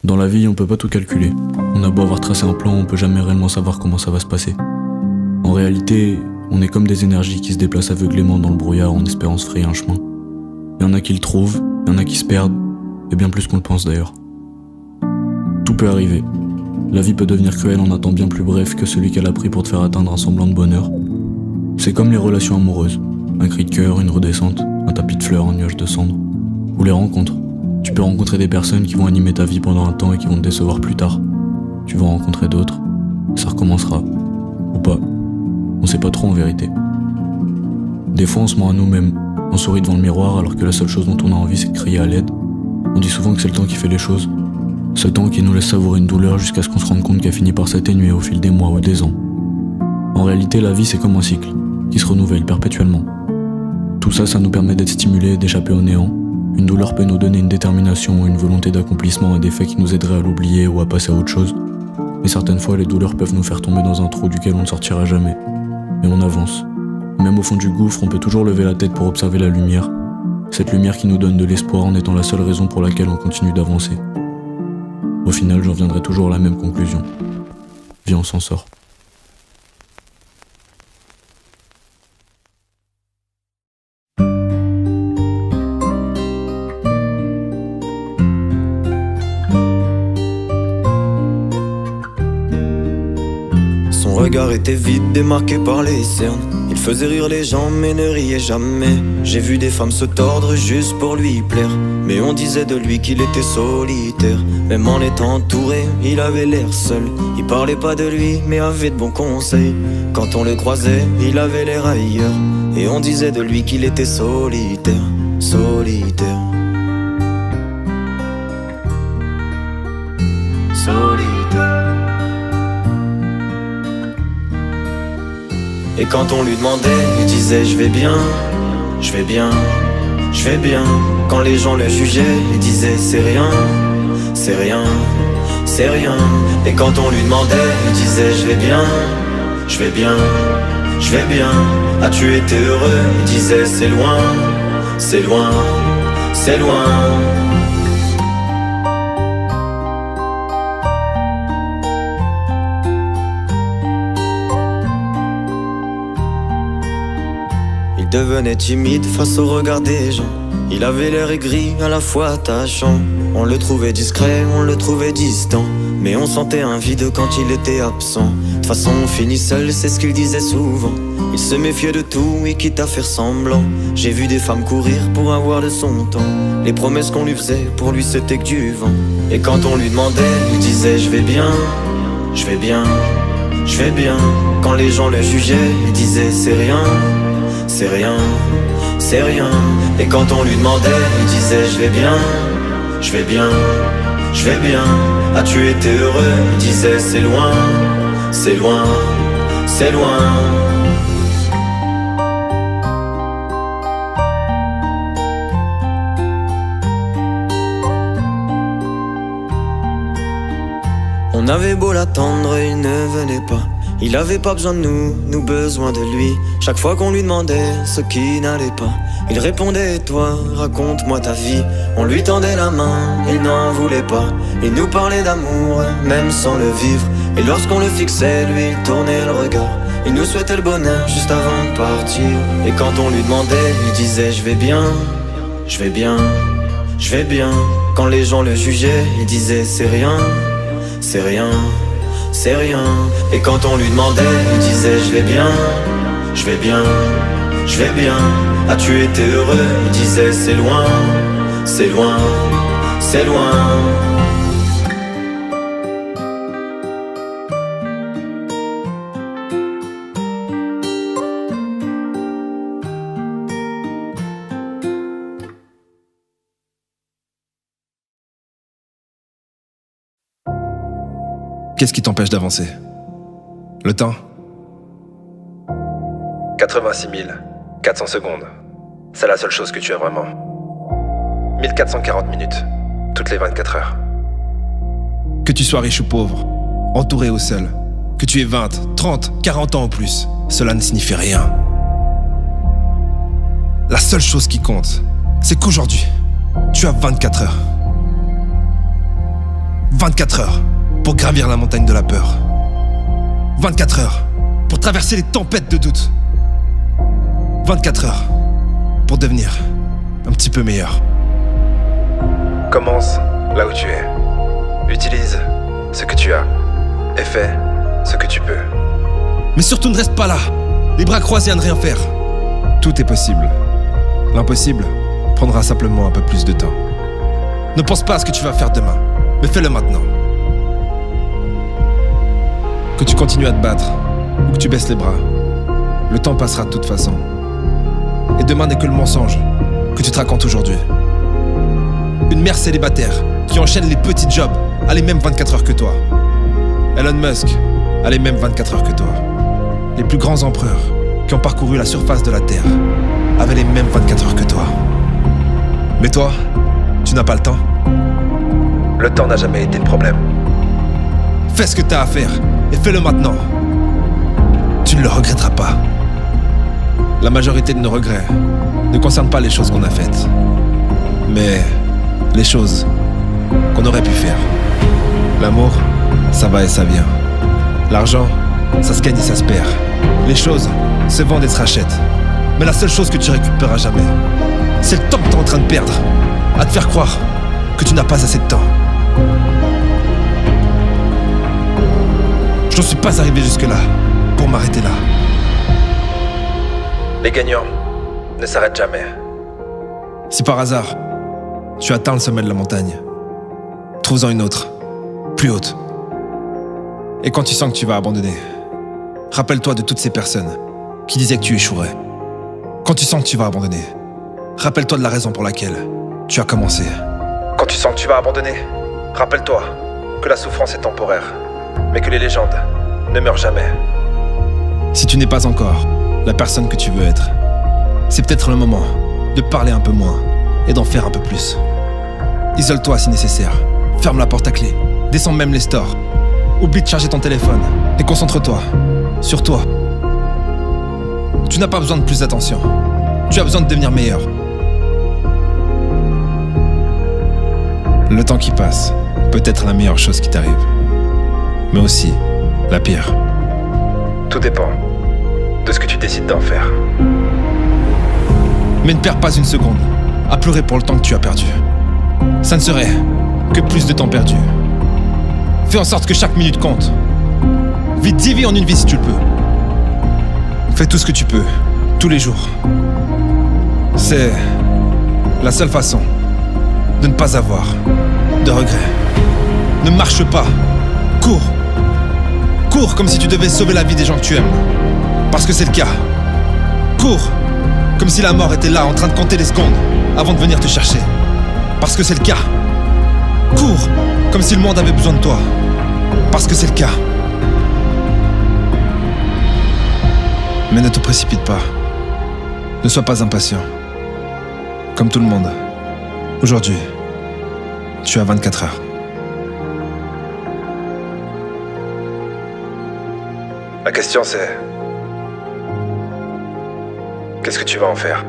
Dans la vie, on peut pas tout calculer. On a beau avoir tracé un plan, on peut jamais réellement savoir comment ça va se passer. En réalité, on est comme des énergies qui se déplacent aveuglément dans le brouillard en espérant se frayer un chemin. Il y en a qui le trouvent, il y en a qui se perdent, et bien plus qu'on le pense d'ailleurs. Tout peut arriver. La vie peut devenir cruelle en un temps bien plus bref que celui qu'elle a pris pour te faire atteindre un semblant de bonheur. C'est comme les relations amoureuses. Un cri de cœur, une redescente, un tapis de fleurs, un nuage de cendres. Ou les rencontres. Tu peux rencontrer des personnes qui vont animer ta vie pendant un temps et qui vont te décevoir plus tard. Tu vas en rencontrer d'autres, et ça recommencera. Ou pas. On sait pas trop en vérité. Des fois on se ment à nous-mêmes. On sourit devant le miroir alors que la seule chose dont on a envie c'est de crier à l'aide. On dit souvent que c'est le temps qui fait les choses. Ce temps qui nous laisse savourer une douleur jusqu'à ce qu'on se rende compte qu'elle finit par s'atténuer au fil des mois ou des ans. En réalité, la vie c'est comme un cycle, qui se renouvelle perpétuellement. Tout ça, ça nous permet d'être stimulés et d'échapper au néant. Une douleur peut nous donner une détermination ou une volonté d'accomplissement et des faits qui nous aideraient à l'oublier ou à passer à autre chose. Et certaines fois, les douleurs peuvent nous faire tomber dans un trou duquel on ne sortira jamais. Mais on avance. Même au fond du gouffre, on peut toujours lever la tête pour observer la lumière. Cette lumière qui nous donne de l'espoir en étant la seule raison pour laquelle on continue d'avancer. Au final, j'en viendrai toujours à la même conclusion. Viens, on s'en sort. Son regard était vide, démarqué par les cernes. Il faisait rire les gens mais ne riait jamais. J'ai vu des femmes se tordre juste pour lui plaire, mais on disait de lui qu'il était solitaire. Même en étant entouré, il avait l'air seul. Il parlait pas de lui mais avait de bons conseils. Quand on le croisait, il avait l'air ailleurs, et on disait de lui qu'il était solitaire. Solitaire. Solitaire. Et quand on lui demandait, il disait je vais bien, je vais bien, je vais bien. Quand les gens le jugeaient, il disait c'est rien, c'est rien, c'est rien. Et quand on lui demandait, il disait je vais bien, je vais bien, je vais bien. As-tu été heureux? Il disait c'est loin, c'est loin, c'est loin. Il devenait timide face au regard des gens. Il avait l'air aigri, à la fois attachant. On le trouvait discret, on le trouvait distant, mais on sentait un vide quand il était absent. De toute façon on finit seul, c'est ce qu'il disait souvent. Il se méfiait de tout et quitte à faire semblant. J'ai vu des femmes courir pour avoir de son temps. Les promesses qu'on lui faisait, pour lui c'était que du vent. Et quand on lui demandait, il disait je vais bien, je vais bien, je vais bien. Quand les gens le jugeaient, il disait c'est rien, c'est rien, c'est rien. Et quand on lui demandait, il disait je vais bien, je vais bien, je vais bien. As-tu été heureux? Il disait c'est loin, c'est loin, c'est loin. On avait beau l'attendre, il ne venait pas. Il avait pas besoin de nous besoin de lui. Chaque fois qu'on lui demandait ce qui n'allait pas, il répondait toi, raconte-moi ta vie. On lui tendait la main, il n'en voulait pas. Il nous parlait d'amour, même sans le vivre. Et lorsqu'on le fixait, lui il tournait le regard. Il nous souhaitait le bonheur juste avant de partir. Et quand on lui demandait, il disait je vais bien, je vais bien, je vais bien. Quand les gens le jugeaient, il disait c'est rien, c'est rien, c'est rien. Et quand on lui demandait, il disait je vais bien, je vais bien, je vais bien. As-tu été heureux? Il disait c'est loin, c'est loin, c'est loin. Qu'est-ce qui t'empêche d'avancer? Le temps? 86 400 secondes. C'est la seule chose que tu as vraiment. 1440 minutes, toutes les 24 heures. Que tu sois riche ou pauvre, entouré ou seul, que tu aies 20, 30, 40 ans ou plus, cela ne signifie rien. La seule chose qui compte, c'est qu'aujourd'hui, tu as 24 heures. 24 heures pour gravir la montagne de la peur. 24 heures pour traverser les tempêtes de doute. 24 heures pour devenir un petit peu meilleur. Commence là où tu es. Utilise ce que tu as et fais ce que tu peux. Mais surtout ne reste pas là, les bras croisés à ne rien faire. Tout est possible. L'impossible prendra simplement un peu plus de temps. Ne pense pas à ce que tu vas faire demain, mais fais-le maintenant. Que tu continues à te battre ou que tu baisses les bras, le temps passera de toute façon. Et demain n'est que le mensonge que tu te racontes aujourd'hui. Une mère célibataire qui enchaîne les petits jobs a les mêmes 24 heures que toi. Elon Musk a les mêmes 24 heures que toi. Les plus grands empereurs qui ont parcouru la surface de la Terre avaient les mêmes 24 heures que toi. Mais toi, tu n'as pas le temps. Le temps n'a jamais été le problème. Fais ce que t'as à faire et fais-le maintenant. Tu ne le regretteras pas. La majorité de nos regrets ne concernent pas les choses qu'on a faites, mais les choses qu'on aurait pu faire. L'amour, ça va et ça vient. L'argent, ça se gagne et ça se perd. Les choses se vendent et se rachètent. Mais la seule chose que tu récupéreras jamais, c'est le temps que t'es en train de perdre à te faire croire que tu n'as pas assez de temps. Je n'en suis pas arrivé jusque-là pour m'arrêter là. Les gagnants ne s'arrêtent jamais. Si par hasard, tu atteins le sommet de la montagne, trouve-en une autre, plus haute. Et quand tu sens que tu vas abandonner, rappelle-toi de toutes ces personnes qui disaient que tu échouerais. Quand tu sens que tu vas abandonner, rappelle-toi de la raison pour laquelle tu as commencé. Quand tu sens que tu vas abandonner, rappelle-toi que la souffrance est temporaire, mais que les légendes ne meurent jamais. Si tu n'es pas encore la personne que tu veux être, c'est peut-être le moment de parler un peu moins et d'en faire un peu plus. Isole-toi si nécessaire, ferme la porte à clé, descends même les stores, oublie de charger ton téléphone et concentre-toi sur toi. Tu n'as pas besoin de plus d'attention, tu as besoin de devenir meilleur. Le temps qui passe peut être la meilleure chose qui t'arrive, mais aussi la pire. Tout dépend de ce que tu décides d'en faire. Mais ne perds pas une seconde à pleurer pour le temps que tu as perdu. Ça ne serait que plus de temps perdu. Fais en sorte que chaque minute compte. Vis 10 vies en une vie si tu le peux. Fais tout ce que tu peux, tous les jours. C'est la seule façon de ne pas avoir de regrets. Ne marche pas, cours. Cours comme si tu devais sauver la vie des gens que tu aimes. Parce que c'est le cas. Cours comme si la mort était là en train de compter les secondes avant de venir te chercher. Parce que c'est le cas. Cours comme si le monde avait besoin de toi. Parce que c'est le cas. Mais ne te précipite pas. Ne sois pas impatient. Comme tout le monde. Aujourd'hui, tu as 24 heures. La question c'est... qu'est-ce que tu vas en faire ?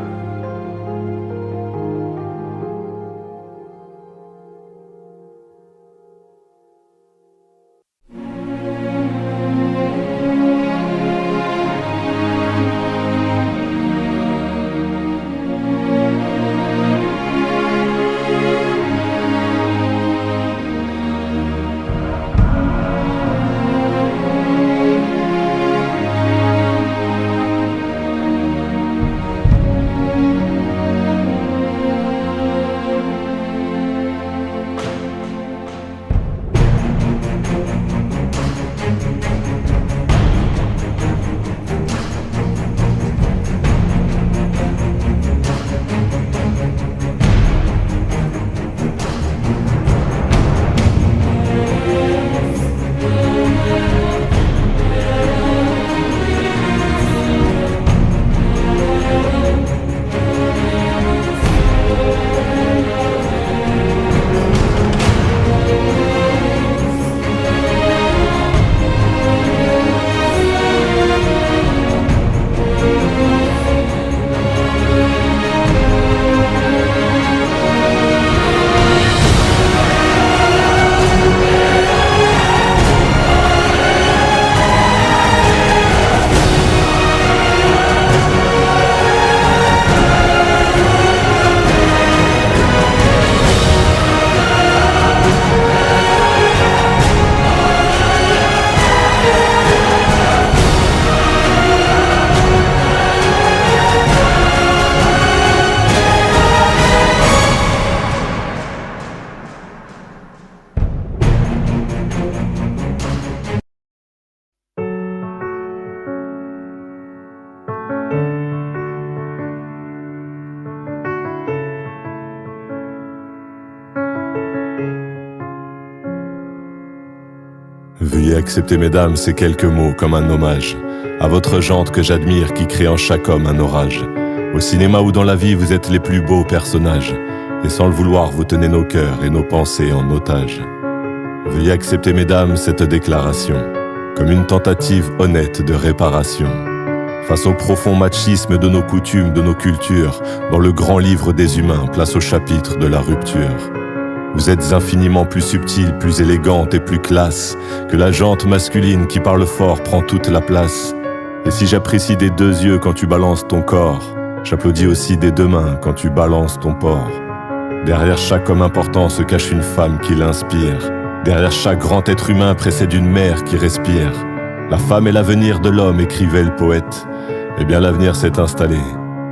Veuillez accepter, mesdames, ces quelques mots comme un hommage à votre jante que j'admire, qui crée en chaque homme un orage. Au cinéma ou dans la vie, vous êtes les plus beaux personnages, et sans le vouloir, vous tenez nos cœurs et nos pensées en otage. Veuillez accepter, mesdames, cette déclaration comme une tentative honnête de réparation face au profond machisme de nos coutumes, de nos cultures. Dans le grand livre des humains, place au chapitre de la rupture. Vous êtes infiniment plus subtile, plus élégante et plus classe que la jante masculine qui parle fort prend toute la place. Et si j'apprécie des deux yeux quand tu balances ton corps, j'applaudis aussi des deux mains quand tu balances ton porc. Derrière chaque homme important se cache une femme qui l'inspire. Derrière chaque grand être humain précède une mère qui respire. La femme est l'avenir de l'homme, écrivait le poète. Eh bien l'avenir s'est installé,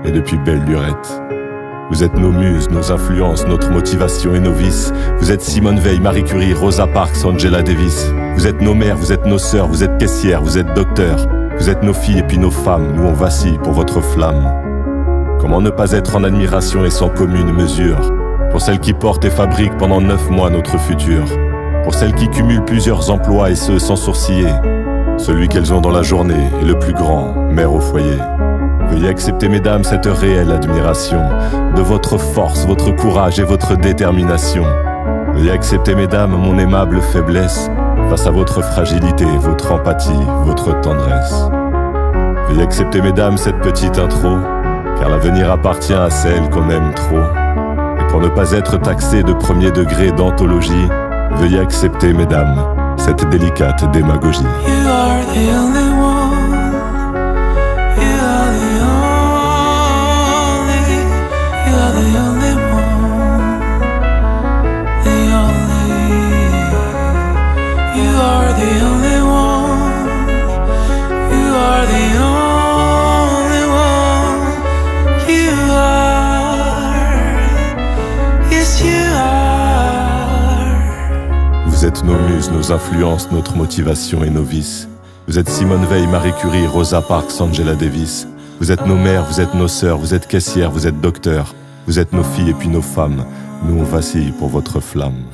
et depuis belle lurette. Vous êtes nos muses, nos influences, notre motivation et nos vices. Vous êtes Simone Veil, Marie Curie, Rosa Parks, Angela Davis. Vous êtes nos mères, vous êtes nos sœurs, vous êtes caissières, vous êtes docteurs. Vous êtes nos filles et puis nos femmes, nous on vacille pour votre flamme. Comment ne pas être en admiration et sans commune mesure pour celles qui portent et fabriquent pendant 9 mois notre futur, pour celles qui cumulent plusieurs emplois et ce sans sourciller. Celui qu'elles ont dans la journée est le plus grand, mère au foyer. Veuillez accepter, mesdames, cette réelle admiration de votre force, votre courage et votre détermination. Veuillez accepter, mesdames, mon aimable faiblesse face à votre fragilité, votre empathie, votre tendresse. Veuillez accepter, mesdames, cette petite intro, car l'avenir appartient à celle qu'on aime trop. Et pour ne pas être taxé de premier degré d'anthologie, veuillez accepter, mesdames, cette délicate démagogie. You are the only one. You are the only. You are the only one. The only. You are the only one. You are the only one. You are. Yes, you are. Vous êtes nos muses, nos influences, notre motivation et nos vices. Vous êtes Simone Veil, Marie Curie, Rosa Parks, Angela Davis. Vous êtes nos mères, vous êtes nos sœurs, vous êtes caissières, vous êtes docteurs. Vous êtes nos filles et puis nos femmes. Nous on vacille pour votre flamme.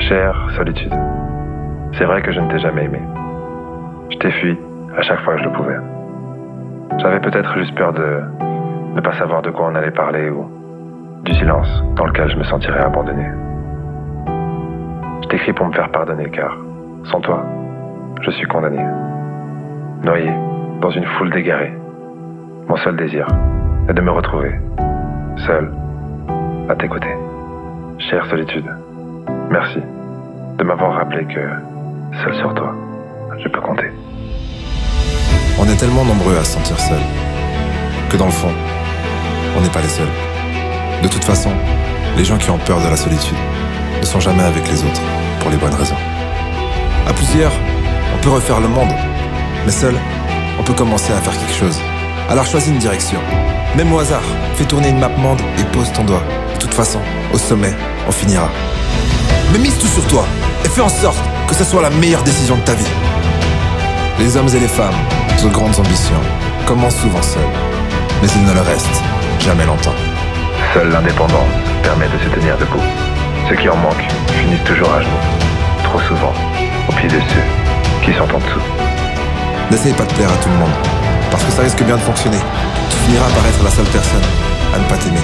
Chère solitude, c'est vrai que je ne t'ai jamais aimé. Je t'ai fui à chaque fois que je le pouvais. J'avais peut-être juste peur de ne pas savoir de quoi on allait parler ou du silence dans lequel je me sentirais abandonné. Je t'écris pour me faire pardonner car, sans toi, je suis condamné. Noyé dans une foule d'égarés. Mon seul désir est de me retrouver, seul, à tes côtés. Chère solitude, merci de m'avoir rappelé que, seul sur toi, je peux compter. On est tellement nombreux à se sentir seul que dans le fond, on n'est pas les seuls. De toute façon, les gens qui ont peur de la solitude ne sont jamais avec les autres pour les bonnes raisons. À plusieurs, on peut refaire le monde, mais seul, on peut commencer à faire quelque chose. Alors choisis une direction. Même au hasard, fais tourner une map monde et pose ton doigt. De toute façon, au sommet, on finira. Mais mise tout sur toi et fais en sorte que ce soit la meilleure décision de ta vie. Les hommes et les femmes aux grandes ambitions commencent souvent seuls, mais ils ne le restent jamais longtemps. Seule l'indépendance permet de se tenir debout. Ceux qui en manquent finissent toujours à genoux, trop souvent au pied de ceux qui sont en dessous. N'essaye pas de plaire à tout le monde, parce que ça risque bien de fonctionner. Tu finiras par être la seule personne à ne pas t'aimer.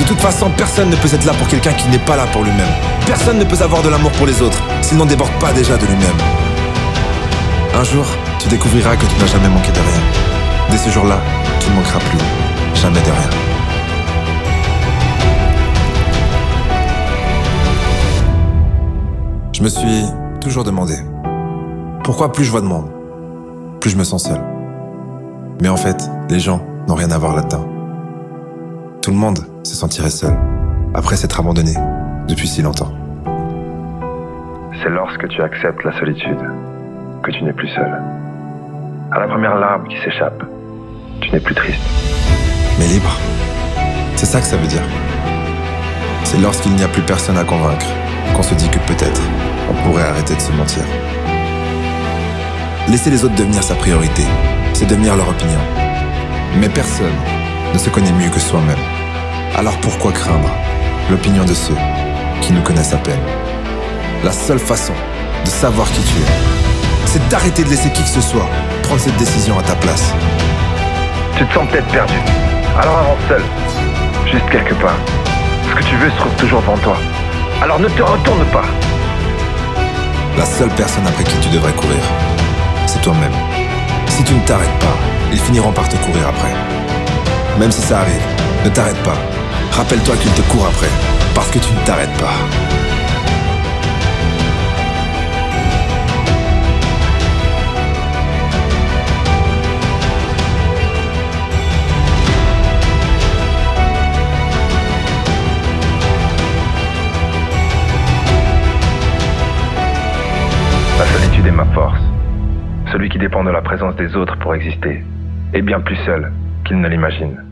De toute façon, personne ne peut être là pour quelqu'un qui n'est pas là pour lui-même. Personne ne peut avoir de l'amour pour les autres s'il n'en déborde pas déjà de lui-même. Un jour, tu découvriras que tu n'as jamais manqué de rien. Dès ce jour-là, tu ne manqueras plus jamais de rien. Je me suis toujours demandé pourquoi plus je vois de monde, plus je me sens seul. Mais en fait, les gens n'ont rien à voir là-dedans. Tout le monde se sentirait seul, après s'être abandonné depuis si longtemps. C'est lorsque tu acceptes la solitude que tu n'es plus seul. À la première larme qui s'échappe, tu n'es plus triste. mais libre. C'est ça que ça veut dire. C'est lorsqu'il n'y a plus personne à convaincre qu'on se dit que peut-être on pourrait arrêter de se mentir. Laisser les autres devenir sa priorité, c'est devenir leur opinion. Mais personne ne se connaît mieux que soi-même. Alors pourquoi craindre l'opinion de ceux qui nous connaissent à peine? La seule façon de savoir qui tu es, c'est d'arrêter de laisser qui que ce soit prendre cette décision à ta place. Tu te sens peut-être perdu. Alors avance seul, juste quelque part. Ce que tu veux se trouve toujours devant toi. Alors ne te retourne pas. La seule personne après qui tu devrais courir, c'est toi-même. Si tu ne t'arrêtes pas, ils finiront par te courir après. Même si ça arrive, ne t'arrête pas. Rappelle-toi qu'ils te courent après, parce que tu ne t'arrêtes pas. La solitude est ma force. Celui qui dépend de la présence des autres pour exister est bien plus seul qu'il ne l'imagine.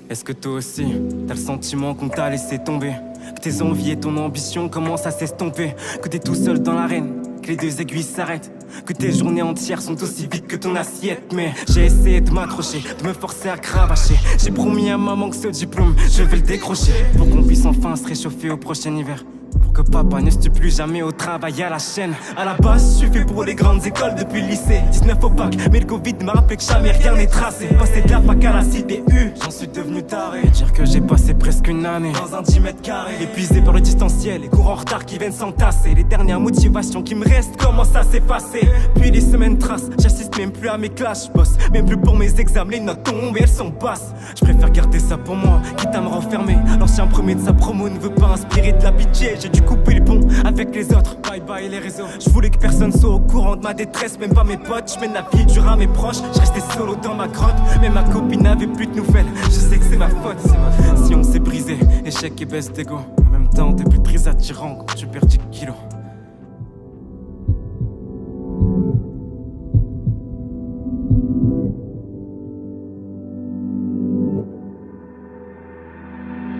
Est-ce que toi aussi, t'as le sentiment qu'on t'a laissé tomber? Que tes envies et ton ambition commencent à s'estomper? Que t'es tout seul dans l'arène, que les deux aiguilles s'arrêtent? Que tes journées entières sont aussi vides que ton assiette? Mais j'ai essayé de m'accrocher, de me forcer à cravacher. J'ai promis à maman que ce diplôme, je vais le décrocher, pour qu'on puisse enfin se réchauffer au prochain hiver. Que papa ne se tue plus jamais au travail à la chaîne. À la base, je suis fait pour les grandes écoles depuis le lycée. 19 au bac, mais le Covid m'a rappelé que jamais rien n'est tracé. Passé de la fac à la CDU, j'en suis devenu taré. Dire que j'ai passé presque une année dans un 10 mètres carrés, épuisé par le distanciel, les cours en retard qui viennent s'entasser. Les dernières motivations qui me restent commencent à s'effacer. Puis les semaines tracent, j'assiste même plus à mes classes. Je bosse même plus pour mes examens, les notes tombent et elles sont basses. Je préfère garder ça pour moi, quitte à me renfermer. L'ancien premier de sa promo ne veut pas inspirer de la pitié. J'ai dû couper le pont avec les autres, bye bye les réseaux. Je voulais que personne soit au courant de ma détresse, même pas mes potes. Je mène la vie dure à mes proches, je restais solo dans ma grotte. Même ma copine n'avait plus de nouvelles, je sais que c'est ma faute. Si on s'est brisé, échec et baisse d'ego. En même temps t'es plus très attirant quand tu perds 10 kilos.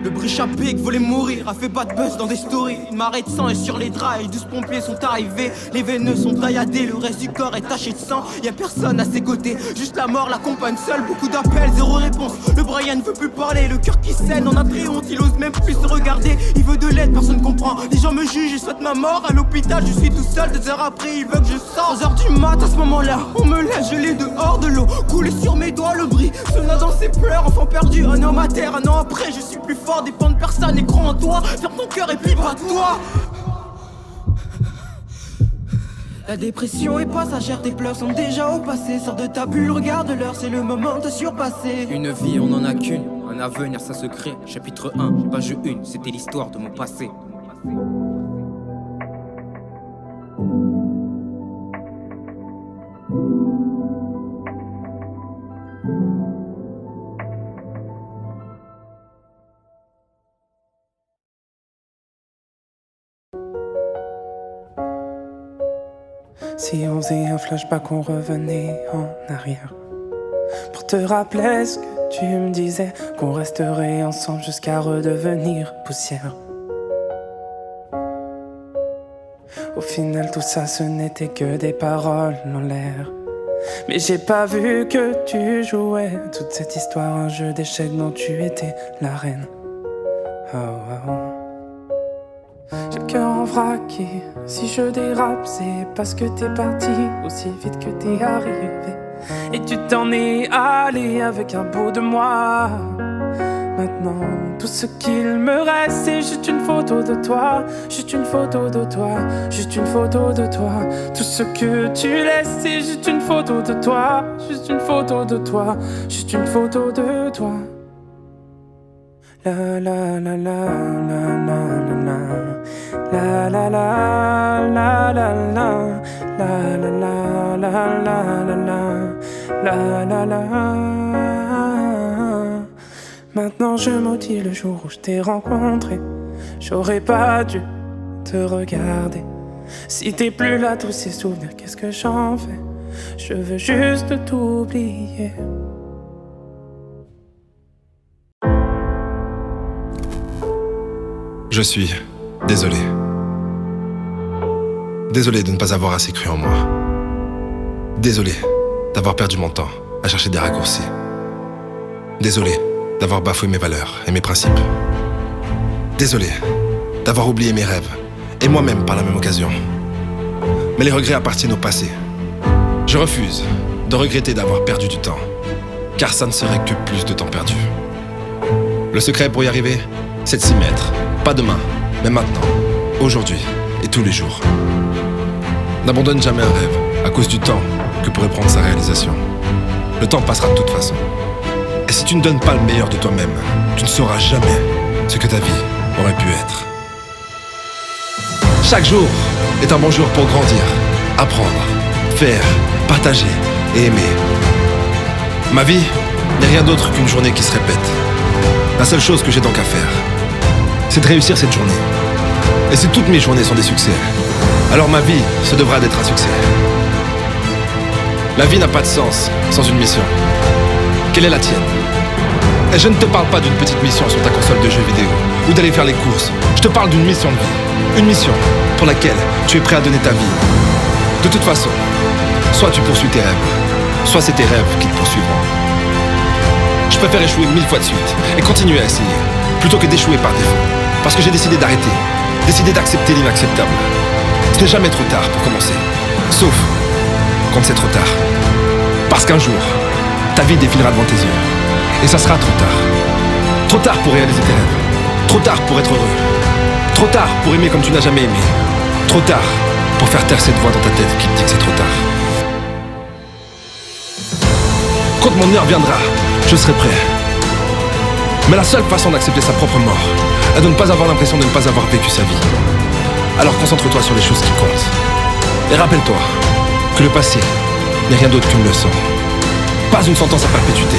Le bruit Pic voulait mourir, a fait pas de buzz dans des stories. Une marée de sang est sur les draps et 12 pompiers sont arrivés. Les veineux sont tailladés, le reste du corps est taché de sang. Y'a personne à ses côtés, juste la mort l'accompagne seule. Beaucoup d'appels, zéro réponse. Le Brian ne veut plus parler, le cœur qui saigne, en a très honte. Il ose même plus se regarder, il veut de l'aide, personne comprend. Les gens me jugent et souhaitent ma mort. À l'hôpital, je suis tout seul, 2 heures après, il veut que je sorte. 11h du mat, à ce moment-là, on me laisse geler dehors de l'eau. Couler sur mes doigts, le bris sonna dans ses pleurs. Enfant perdu, un homme à terre, un an après, je suis plus fort. Dépend de personne et crois en toi. Ferme ton cœur et puis bats-toi. La dépression est passagère, tes pleurs sont déjà au passé. Sors de ta bulle, regarde l'heure, c'est le moment de surpasser. Une vie, on en a qu'une, un avenir, ça se crée. Chapitre 1, page 1, c'était l'histoire de mon passé. Si on faisait un flashback, on revenait en arrière pour te rappeler ce que tu me disais, qu'on resterait ensemble jusqu'à redevenir poussière. Au final tout ça ce n'était que des paroles en l'air. Mais j'ai pas vu que tu jouais toute cette histoire, un jeu d'échecs dont tu étais la reine. Oh, oh. J'ai le cœur en vrac et si je dérape, c'est parce que t'es parti aussi vite que t'es arrivé. Et tu t'en es allé avec un bout de moi. Maintenant, tout ce qu'il me reste, c'est juste une photo de toi. Juste une photo de toi, juste une photo de toi. Tout ce que tu laisses, c'est juste une photo de toi. Juste une photo de toi, juste une photo de toi. La la la la la la la la La la la la la la la la la la la la la la la. Maintenant je maudis le jour où je t'ai rencontré. J'aurais pas dû te regarder. Si t'es plus là, tous ces souvenirs, qu'est-ce que j'en fais? Je veux juste t'oublier. Je suis désolé. Désolé de ne pas avoir assez cru en moi. Désolé d'avoir perdu mon temps à chercher des raccourcis. Désolé d'avoir bafoué mes valeurs et mes principes. Désolé d'avoir oublié mes rêves, et moi-même par la même occasion. Mais les regrets appartiennent au passé. Je refuse de regretter d'avoir perdu du temps, car ça ne serait que plus de temps perdu. Le secret pour y arriver, c'est de s'y mettre. Pas demain, mais maintenant, aujourd'hui et tous les jours. N'abandonne jamais un rêve à cause du temps que pourrait prendre sa réalisation. Le temps passera de toute façon. Et si tu ne donnes pas le meilleur de toi-même, tu ne sauras jamais ce que ta vie aurait pu être. Chaque jour est un bon jour pour grandir, apprendre, faire, partager et aimer. Ma vie n'est rien d'autre qu'une journée qui se répète. La seule chose que j'ai donc à faire, c'est de réussir cette journée. Et si toutes mes journées sont des succès, alors ma vie se devra d'être un succès. La vie n'a pas de sens sans une mission. Quelle est la tienne? Et je ne te parle pas d'une petite mission sur ta console de jeux vidéo ou d'aller faire les courses. Je te parle d'une mission de vie. Une mission pour laquelle tu es prêt à donner ta vie. De toute façon, soit tu poursuis tes rêves, soit c'est tes rêves qui te poursuivront. Je préfère échouer 1000 fois de suite et continuer à essayer, plutôt que d'échouer par défaut. Parce que j'ai décidé d'arrêter, décidé d'accepter l'inacceptable. Ce n'est jamais trop tard pour commencer, sauf quand c'est trop tard. Parce qu'un jour, ta vie défilera devant tes yeux, et ça sera trop tard. Trop tard pour réaliser tes rêves, trop tard pour être heureux, trop tard pour aimer comme tu n'as jamais aimé, trop tard pour faire taire cette voix dans ta tête qui te dit que c'est trop tard. Quand mon heure viendra, je serai prêt. Mais la seule façon d'accepter sa propre mort est de ne pas avoir l'impression de ne pas avoir vécu sa vie. Alors concentre-toi sur les choses qui comptent. Et rappelle-toi que le passé n'est rien d'autre qu'une leçon. Pas une sentence à perpétuité.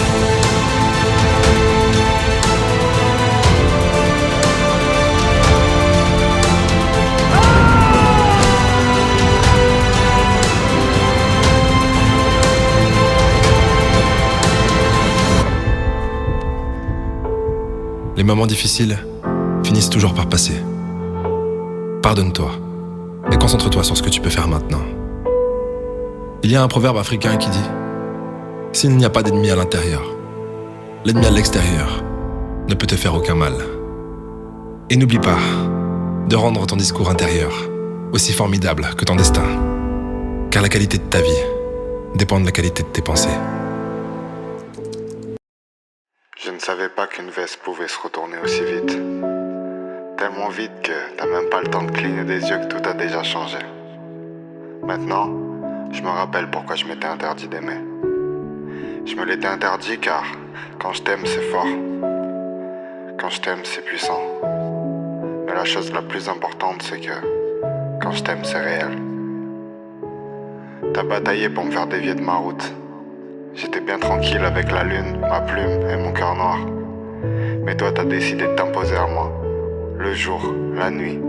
Les moments difficiles finissent toujours par passer. Pardonne-toi et concentre-toi sur ce que tu peux faire maintenant. Il y a un proverbe africain qui dit « S'il n'y a pas d'ennemi à l'intérieur, l'ennemi à l'extérieur ne peut te faire aucun mal. » Et n'oublie pas de rendre ton discours intérieur aussi formidable que ton destin, car la qualité de ta vie dépend de la qualité de tes pensées. Je ne savais pas qu'une veste pouvait se retourner aussi vite. Tellement vite que t'as même pas le temps de cligner des yeux que tout a déjà changé. Maintenant, je me rappelle pourquoi je m'étais interdit d'aimer. Je me l'étais interdit car quand je t'aime c'est fort. Quand je t'aime c'est puissant. Mais la chose la plus importante c'est que quand je t'aime c'est réel. T'as bataillé pour me faire dévier de ma route. J'étais bien tranquille avec la lune, ma plume et mon cœur noir. Mais toi t'as décidé de t'imposer à moi. Le jour, la nuit,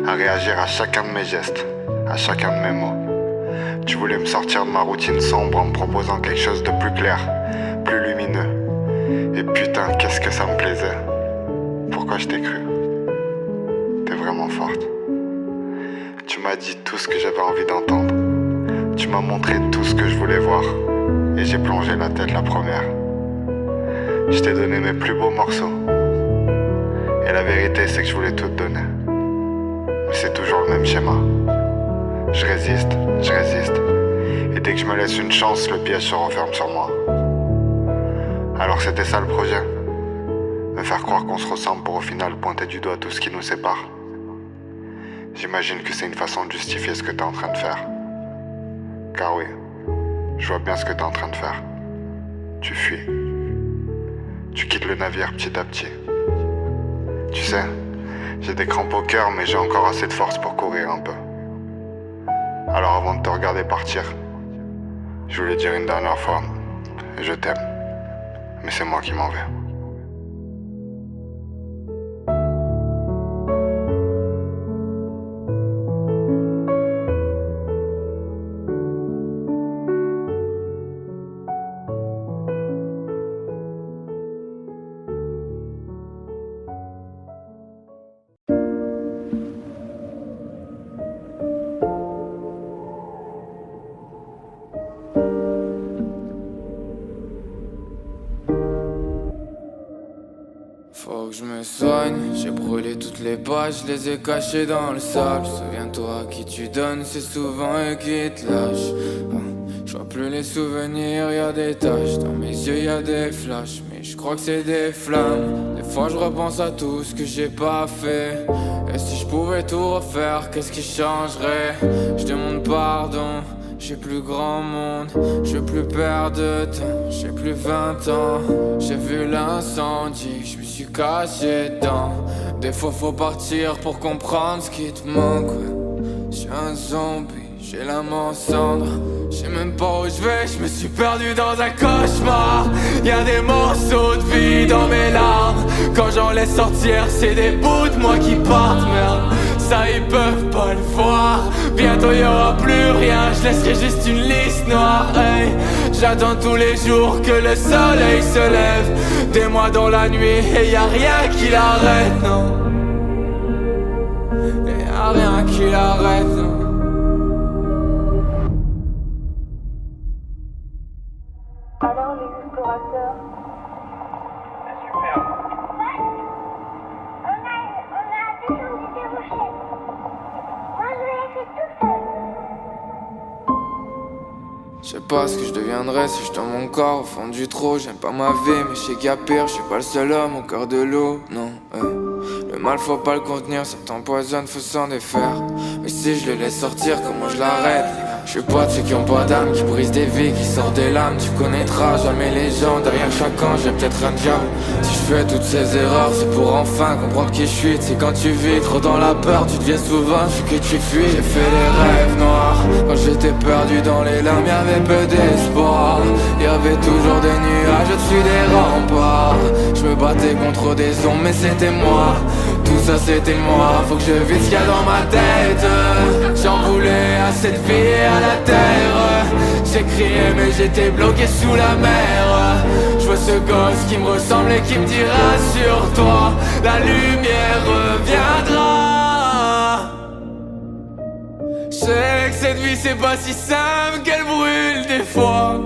à réagir à chacun de mes gestes, à chacun de mes mots. Tu voulais me sortir de ma routine sombre en me proposant quelque chose de plus clair, plus lumineux. Et putain, qu'est-ce que ça me plaisait. Pourquoi je t'ai cru? T'es vraiment forte. Tu m'as dit tout ce que j'avais envie d'entendre. Tu m'as montré tout ce que je voulais voir. Et j'ai plongé la tête la première. Je t'ai donné mes plus beaux morceaux. Et la vérité c'est que je voulais tout te donner. Mais c'est toujours le même schéma. Je résiste. Et dès que je me laisse une chance, le piège se referme sur moi. Alors c'était ça le projet. Me faire croire qu'on se ressemble pour au final pointer du doigt tout ce qui nous sépare. J'imagine que c'est une façon de justifier ce que t'es en train de faire. Car oui, je vois bien ce que t'es en train de faire. Tu fuis. Tu quittes le navire petit à petit. Tu sais, J'ai des crampes au cœur, mais j'ai encore assez de force pour courir un peu. Alors avant de te regarder partir, je voulais dire une dernière fois, je t'aime. Mais c'est moi qui m'en vais. Faut que je me soigne, j'ai brûlé toutes les pages, je les ai cachées dans le sable. Souviens-toi, qui tu donnes, c'est souvent eux qui te lâchent. Je vois plus les souvenirs, y'a des taches, dans mes yeux y'a des flashs, mais je crois que c'est des flammes. Des fois je repense à tout ce que j'ai pas fait. Et si je pouvais tout refaire, qu'est-ce qui changerait? Je demande pardon. J'ai plus grand monde, je veux plus perdre de temps. J'ai plus 20 ans, j'ai vu l'incendie, je me suis caché dedans. Des fois faut partir pour comprendre ce qui te manque, ouais. J'suis un zombie, j'ai l'âme en cendres. J'sais même pas où je vais, je me suis perdu dans un cauchemar. Y'a des morceaux de vie dans mes larmes. Quand j'en laisse sortir, c'est des bouts de moi qui partent, merde. Ça ils peuvent pas le voir. Bientôt y'aura plus rien, je laisserai juste une liste noire, hey. J'attends tous les jours que le soleil se lève. Des mois dans la nuit et y'a rien qui l'arrête, non. Y'a rien qui l'arrête, non. Alors les explorateurs. C'est super. Ouais. On a descendu des rochers. Moi je l'ai fait tout seul. Je sais pas ce que je deviendrais si je tombe mon corps au fond du trou. J'aime pas ma vie mais je sais qu'il y a pire. Je suis pas le seul homme au cœur de l'eau, non. Le mal faut pas le contenir, ça t'empoisonne, faut s'en défaire. Mais si je le laisse sortir, comment je l'arrête? Je suis pas de ceux qui ont pas d'âme, qui brisent des vies, qui sortent des lames. Tu connaîtras jamais les gens, derrière chaque ange j'ai peut-être un diable. Si je fais toutes ces erreurs, c'est pour enfin comprendre qui je suis. C'est quand tu vis trop dans la peur, tu deviens souvent celui que tu fuis. J'ai fait des rêves noirs, quand j'étais perdu dans les larmes, y'avait peu d'espoir. Y'avait toujours des nuages au-dessus des remparts. Je me battais contre des ombres mais c'était moi. Tout ça c'était moi, faut que je vide ce qu'il y a dans ma tête. J'en voulais à cette vie et à la terre. J'ai crié mais j'étais bloqué sous la mer. Je vois ce gosse qui me ressemble et qui me dit rassure-toi, la lumière reviendra. Je sais que cette vie c'est pas si simple, qu'elle brûle des fois.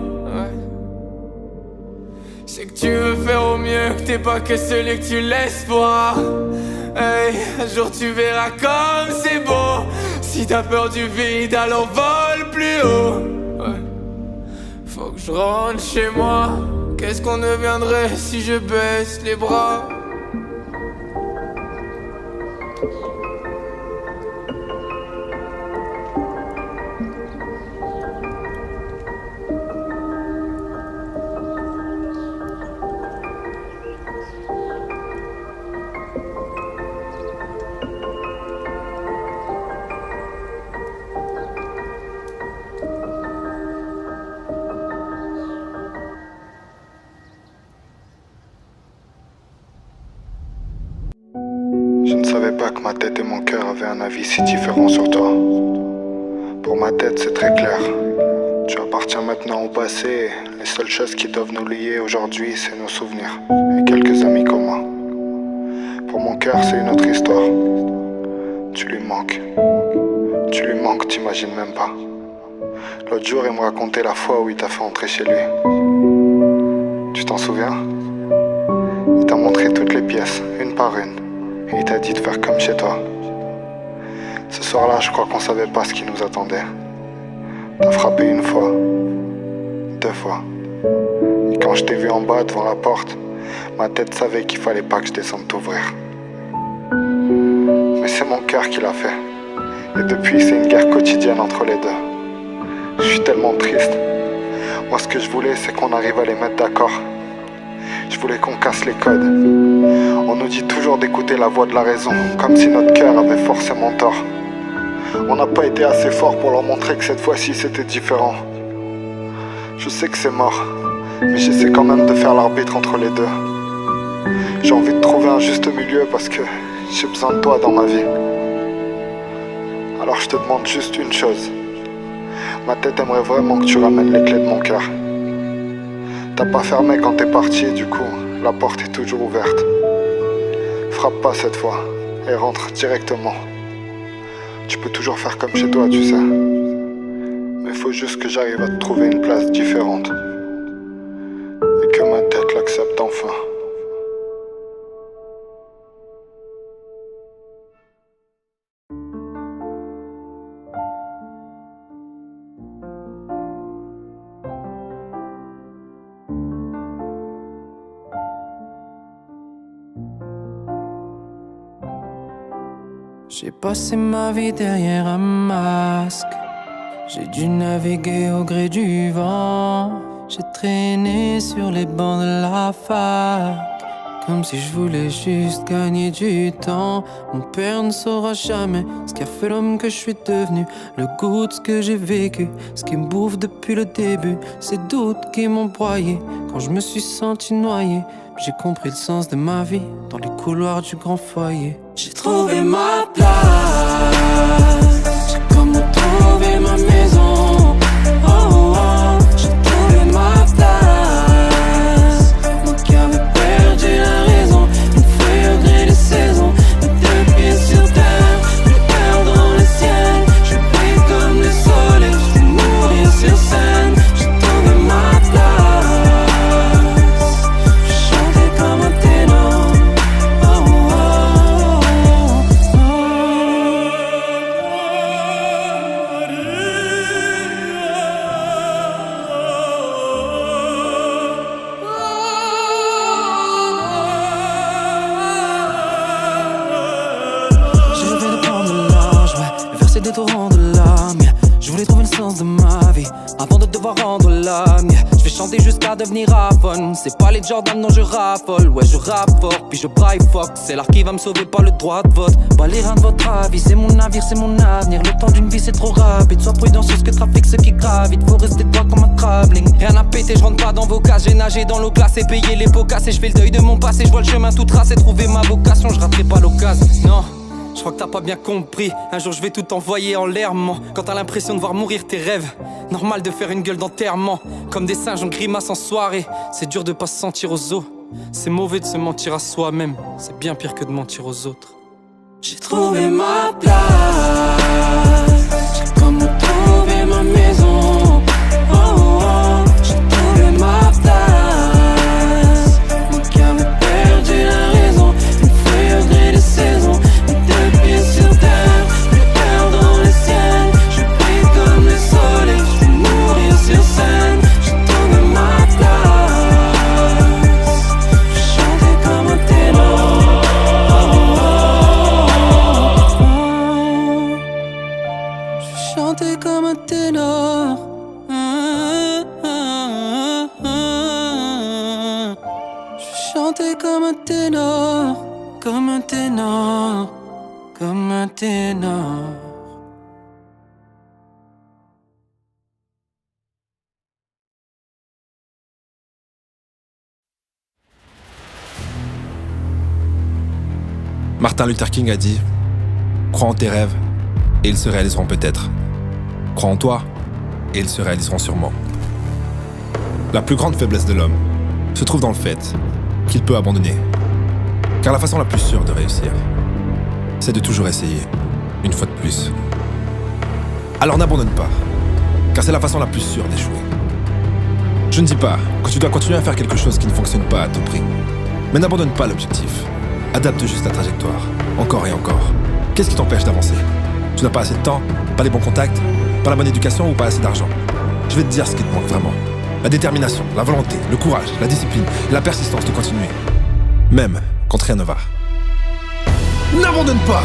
Je sais que tu veux faire au mieux, que t'es pas que celui que tu laisses voir. Hey, un jour tu verras comme c'est beau. Si t'as peur du vide, alors vole plus haut. Ouais. Faut que je rentre chez moi. Qu'est-ce qu'on deviendrait si je baisse les bras? Je ne savais pas que ma tête et mon cœur avaient un avis si différent sur toi. Pour ma tête, c'est très clair. Tu appartiens maintenant au passé. Les seules choses qui doivent nous lier aujourd'hui, c'est nos souvenirs et quelques amis communs. Pour mon cœur, c'est une autre histoire. Tu lui manques. Tu lui manques, t'imagines même pas. L'autre jour, il me racontait la fois où il t'a fait entrer chez lui. Tu t'en souviens? Il t'a montré toutes les pièces, une par une. Et il t'a dit de faire comme chez toi. Ce soir-là, je crois qu'on savait pas ce qui nous attendait. T'as frappé une fois, 2 fois. Et quand je t'ai vu en bas devant la porte, ma tête savait qu'il fallait pas que je descende t'ouvrir. Mais c'est mon cœur qui l'a fait. Et depuis, c'est une guerre quotidienne entre les deux. Je suis tellement triste. Moi, ce que je voulais, c'est qu'on arrive à les mettre d'accord. Je voulais qu'on casse les codes. On nous dit toujours d'écouter la voix de la raison, comme si notre cœur avait forcément tort. On n'a pas été assez fort pour leur montrer que cette fois-ci c'était différent. Je sais que c'est mort, mais j'essaie quand même de faire l'arbitre entre les deux. J'ai envie de trouver un juste milieu parce que j'ai besoin de toi dans ma vie. Alors je te demande juste une chose. Ma tête aimerait vraiment que tu ramènes les clés de mon cœur. T'as pas fermé quand t'es parti, du coup, la porte est toujours ouverte. Frappe pas cette fois et rentre directement. Tu peux toujours faire comme chez toi, tu sais. Mais faut juste que j'arrive à te trouver une place différente. Et que ma tête l'accepte enfin. J'ai passé ma vie derrière un masque. J'ai dû naviguer au gré du vent. J'ai traîné sur les bancs de la fac, comme si je voulais juste gagner du temps. Mon père ne saura jamais ce qui a fait l'homme que je suis devenu. Le goût de ce que j'ai vécu, ce qui me bouffe depuis le début. Ces doutes qui m'ont broyé quand je me suis senti noyé. J'ai compris le sens de ma vie dans les couloirs du grand foyer. J'ai trouvé ma place, j'ai comme retrouvé ma maison. Oh, oh, j'ai trouvé ma place. Moi qui avais perdu la raison, une feuille au gré des saisons. Les deux pieds sur terre, le cœur dans le ciel. Je brille comme le soleil, je vais mourir sur scène. J'ai trouvé ma place. Des torrents de larmes, je voulais trouver le sens de ma vie avant de devoir rendre l'âme. Je vais chanter jusqu'à devenir Avon. C'est pas les Jordan dont je raffole. Ouais, je rappe fort, puis je braille fuck. C'est l'art qui va me sauver, pas le droit de vote. Pas les reins de votre avis, c'est mon navire, c'est mon avenir. Le temps d'une vie c'est trop rapide. Sois prudent sur ce que trafique ceux qui gravitent. Faut rester droit comme un travelling. Rien à péter, je rentre pas dans vos cases. J'ai nagé dans l'eau glacée, payé les pots cassés. Je fais le deuil de mon passé, je vois le chemin tout tracé. Trouver ma vocation, je raterai pas l'occasion. Non, je crois que t'as pas bien compris. Un jour je vais tout envoyer en l'air, man. Quand t'as l'impression de voir mourir tes rêves, normal de faire une gueule d'enterrement. Comme des singes on grimace en soirée. C'est dur de pas se sentir aux os. C'est mauvais de se mentir à soi-même. C'est bien pire que de mentir aux autres. J'ai trouvé ma place, j'ai comme retrouvé ma maison. Oh, oh, oh. J'ai trouvé ma place. Moi qui avais perdu la raison, une feuille au gré des saisons. Sur terre, le cœur dans le ciel. Je brille comme le soleil, je vais mourir sur scène. J'ai trouvé ma place. Je chantais comme un ténor. Oh, oh, oh. Je chantais comme un ténor. Je chantais comme un ténor, comme un ténor. Comme un ténor. Martin Luther King a dit « Crois en tes rêves et ils se réaliseront peut-être. Crois en toi et ils se réaliseront sûrement. » La plus grande faiblesse de l'homme se trouve dans le fait qu'il peut abandonner. Car la façon la plus sûre de réussir, c'est de toujours essayer, une fois de plus. Alors n'abandonne pas, car c'est la façon la plus sûre d'échouer. Je ne dis pas que tu dois continuer à faire quelque chose qui ne fonctionne pas à tout prix. Mais n'abandonne pas l'objectif. Adapte juste la trajectoire, encore et encore. Qu'est-ce qui t'empêche d'avancer? Tu n'as pas assez de temps, pas les bons contacts, pas la bonne éducation ou pas assez d'argent? Je vais te dire ce qui te manque vraiment. La détermination, la volonté, le courage, la discipline et la persistance de continuer. Même quand rien ne va. N'abandonne pas!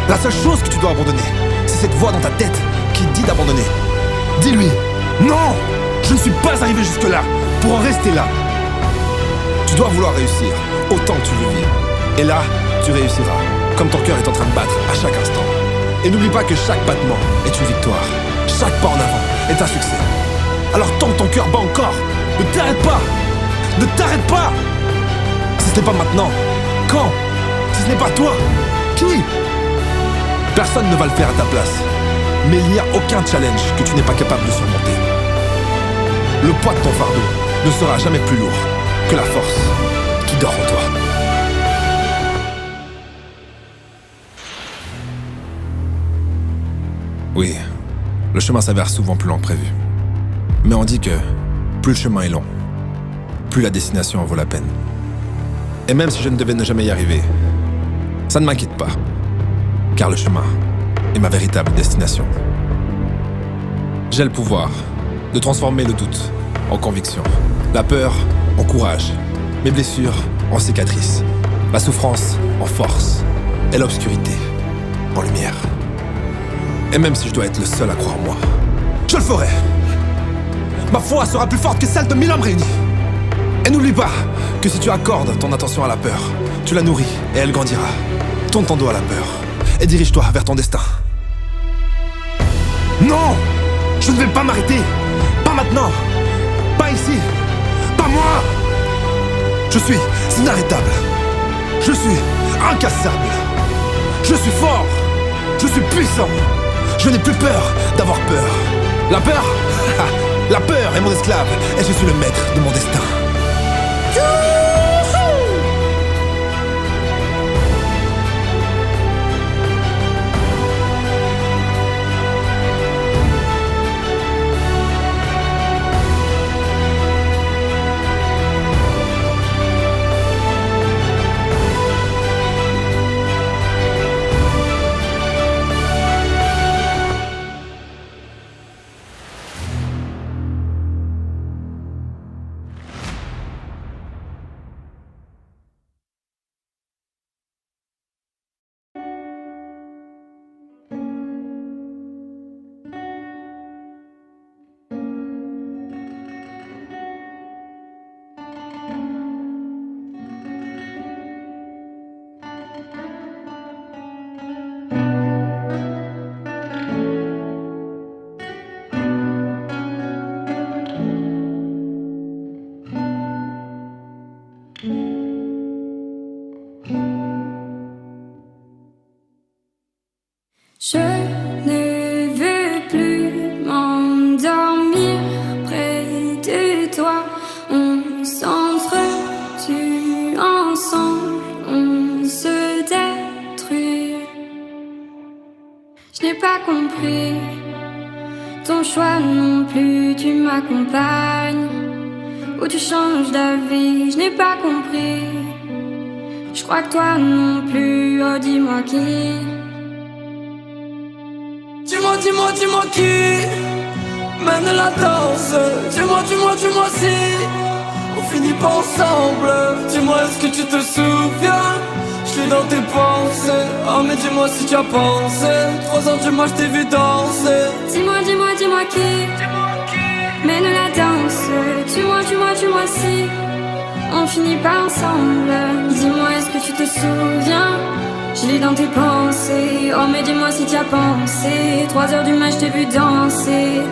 La seule chose que tu dois abandonner, c'est cette voix dans ta tête qui dit d'abandonner. Dis-lui, non! Je ne suis pas arrivé jusque-là pour en rester là. Tu dois vouloir réussir, autant que tu veux vivre. Et là, tu réussiras, comme ton cœur est en train de battre à chaque instant. Et n'oublie pas que chaque battement est une victoire. Chaque pas en avant est un succès. Alors tant que ton cœur bat encore, ne t'arrête pas. Ne t'arrête pas. Si ce n'est pas maintenant, quand? Si ce n'est pas toi, qui? Personne ne va le faire à ta place. Mais il n'y a aucun challenge que tu n'es pas capable de surmonter. Le poids de ton fardeau ne sera jamais plus lourd que la force qui dort en toi. Oui, le chemin s'avère souvent plus long que prévu. Mais on dit que plus le chemin est long, plus la destination en vaut la peine. Et même si je ne devais ne jamais y arriver, ça ne m'inquiète pas, car le chemin est ma véritable destination. J'ai le pouvoir de transformer le doute en conviction, la peur en courage, mes blessures en cicatrices, la souffrance en force et l'obscurité en lumière. Et même si je dois être le seul à croire en moi, je le ferai. Ma foi sera plus forte que celle de 1000 hommes réunis. Et n'oublie pas que si tu accordes ton attention à la peur, tu la nourris et elle grandira. Tourne ton dos à la peur et dirige-toi vers ton destin. Non! Je ne vais pas m'arrêter! Pas maintenant! Pas ici! Pas moi! Je suis inarrêtable! Je suis incassable! Je suis fort! Je suis puissant! Je n'ai plus peur d'avoir peur! La peur? La peur est mon esclave et je suis le maître de mon destin! Je ne veux plus m'endormir près de toi. On s'entretue ensemble, on se détruit. Je n'ai pas compris ton choix non plus, tu m'accompagnes ou tu changes d'avis. Je n'ai pas compris, je crois que toi non plus, oh dis-moi qui. Dis-moi qui mène la danse. Dis-moi si on finit pas ensemble. Dis-moi est-ce que tu te souviens? Je suis dans tes pensées. Oh mais dis-moi si tu as pensé. 3 heures du mois je t'ai vu danser. Dis-moi qui mène la danse. Dis-moi si on finit pas ensemble. Dis-moi est-ce que tu te souviens? Je lis dans tes pensées. Oh mais dis-moi si tu as pensé. 3 heures du match, je t'ai vu danser.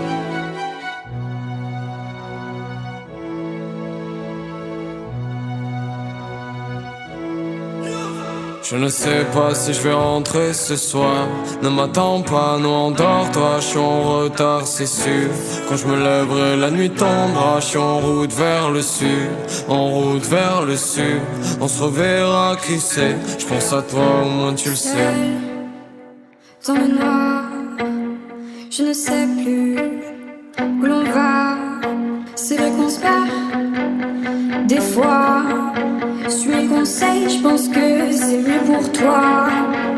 Je ne sais pas si je vais rentrer ce soir. Ne m'attends pas, non endors-toi. Je suis en retard, c'est sûr. Quand je me lèverai, la nuit tombera. Je suis en route vers le sud. En route vers le sud. On se reverra, qui sait. Je pense à toi, au moins tu le sais. Dans le noir, je ne sais plus où l'on va. C'est vrai qu'on se perd. Des fois, suis mes conseils, je pense que c'est mieux pour toi.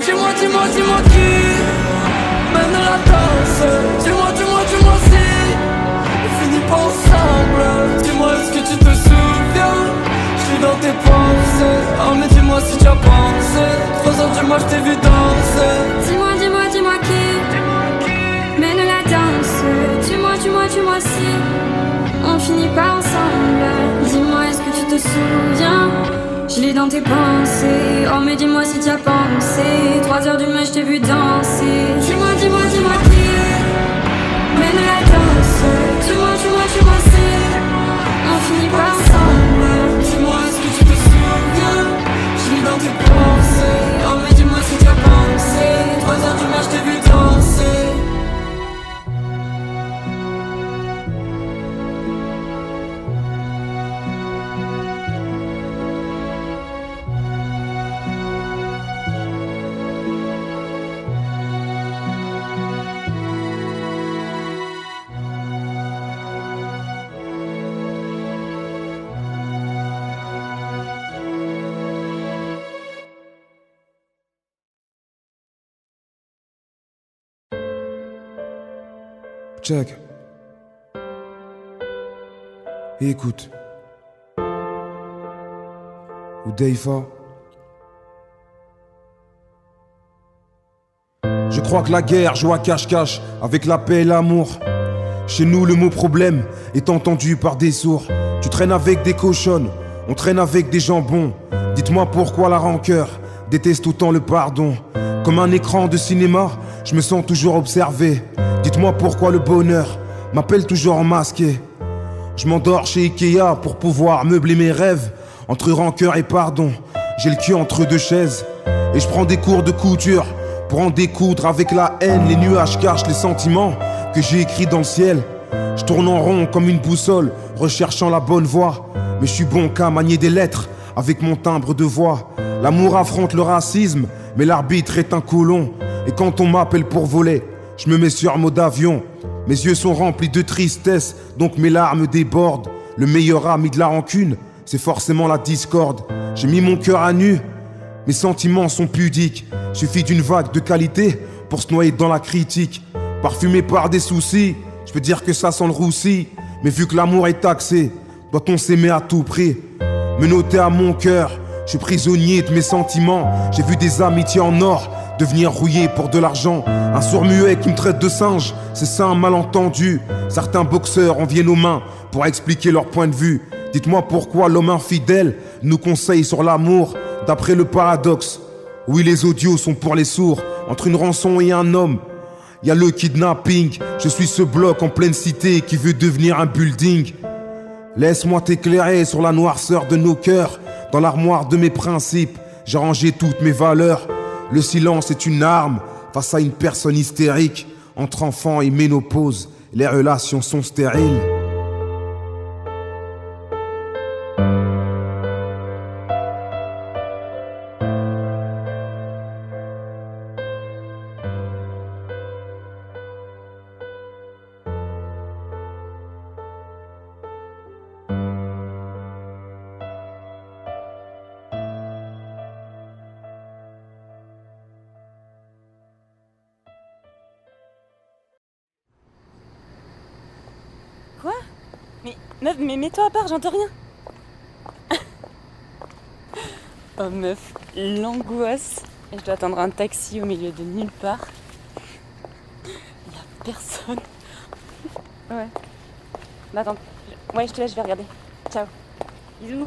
Dis-moi qui mène la danse. Dis-moi si on finit pas ensemble. Dis-moi est-ce que tu te souviens? Je suis dans tes pensées. Oh mais dis-moi si tu as pensé. 3 heures du mois je t'ai vu danser. Dis-moi qui mène la danse. Dis-moi si on finit pas ensemble. Dis-moi est-ce que tu te souviens? dans tes pensées. Oh mais dis-moi si t'y as pensé. 3h du mat, je t'ai vu danser. Dis-moi qui mène la danse. Dis-moi si on finit pas ensemble. Dis-moi est-ce que tu te souviens. Je lis dans tes pensées. Oh mais dis-moi si t'y as pensé. 3h du mat, je t'ai vu danser. Check. Et écoute. Ou Deifa. Je crois que la guerre joue à cache-cache avec la paix et l'amour. Chez nous, le mot problème est entendu par des sourds. Tu traînes avec des cochonnes, on traîne avec des jambons. Dites-moi pourquoi la rancœur déteste autant le pardon. Comme un écran de cinéma, je me sens toujours observé. Dites-moi pourquoi le bonheur m'appelle toujours masqué. Je m'endors chez Ikea pour pouvoir meubler mes rêves. Entre rancœur et pardon, j'ai le cul entre deux chaises. Et je prends des cours de couture pour en découdre avec la haine. Les nuages cachent les sentiments que j'ai écrits dans le ciel. Je tourne en rond comme une boussole, recherchant la bonne voie. Mais je suis bon qu'à manier des lettres avec mon timbre de voix. L'amour affronte le racisme, mais l'arbitre est un colon. Et quand on m'appelle pour voler, je me mets sur mode avion. Mes yeux sont remplis de tristesse, donc mes larmes débordent. Le meilleur ami de la rancune, c'est forcément la discorde. J'ai mis mon cœur à nu, mes sentiments sont pudiques. Suffit d'une vague de qualité pour se noyer dans la critique. Parfumé par des soucis, je peux dire que ça sent le roussi. Mais vu que l'amour est taxé, doit-on s'aimer à tout prix? Me noter à mon cœur, je suis prisonnier de mes sentiments. J'ai vu des amitiés en or devenir rouillées pour de l'argent. Un sourd-muet qui me traite de singe, c'est ça un malentendu. Certains boxeurs en viennent aux mains pour expliquer leur point de vue. Dites-moi pourquoi l'homme infidèle nous conseille sur l'amour. D'après le paradoxe, oui les audios sont pour les sourds. Entre une rançon et un homme, y a le kidnapping. Je suis ce bloc en pleine cité qui veut devenir un building. Laisse-moi t'éclairer sur la noirceur de nos cœurs. Dans l'armoire de mes principes, j'ai rangé toutes mes valeurs. Le silence est une arme face à une personne hystérique. Entre enfants et ménopause, les relations sont stériles. Quoi? Mais meuf, mais mets-toi à part, j'entends rien. Oh meuf, l'angoisse. Et je dois attendre un taxi au milieu de nulle part. Il y a personne. Ouais. Bah attends. Ouais, je te laisse, je vais regarder. Ciao. Bisous.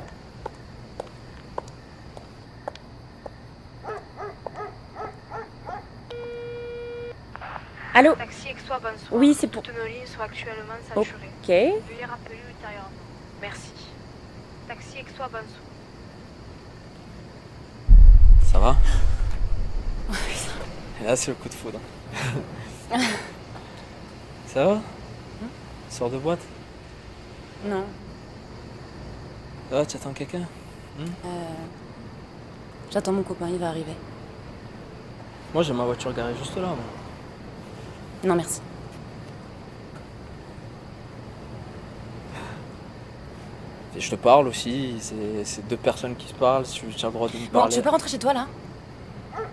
Allô? Taxi Exois, bonsoir. Oui, c'est pour... Toutes nos lignes sont actuellement saturées. Ok. Veuillez rappeler ultérieurement. Merci. Taxi Exois, bonsoir. Ça va? Et là, c'est le coup de foudre. Ça va? Sors de boîte? Non. Ça va, tu attends quelqu'un? J'attends mon copain, il va arriver. Moi, j'ai ma voiture garée juste là. Moi. Non, merci. Et je te parle aussi, c'est deux personnes qui se parlent, si tu as le droit de me parler. Bon, tu veux pas rentrer chez toi, là? Moi,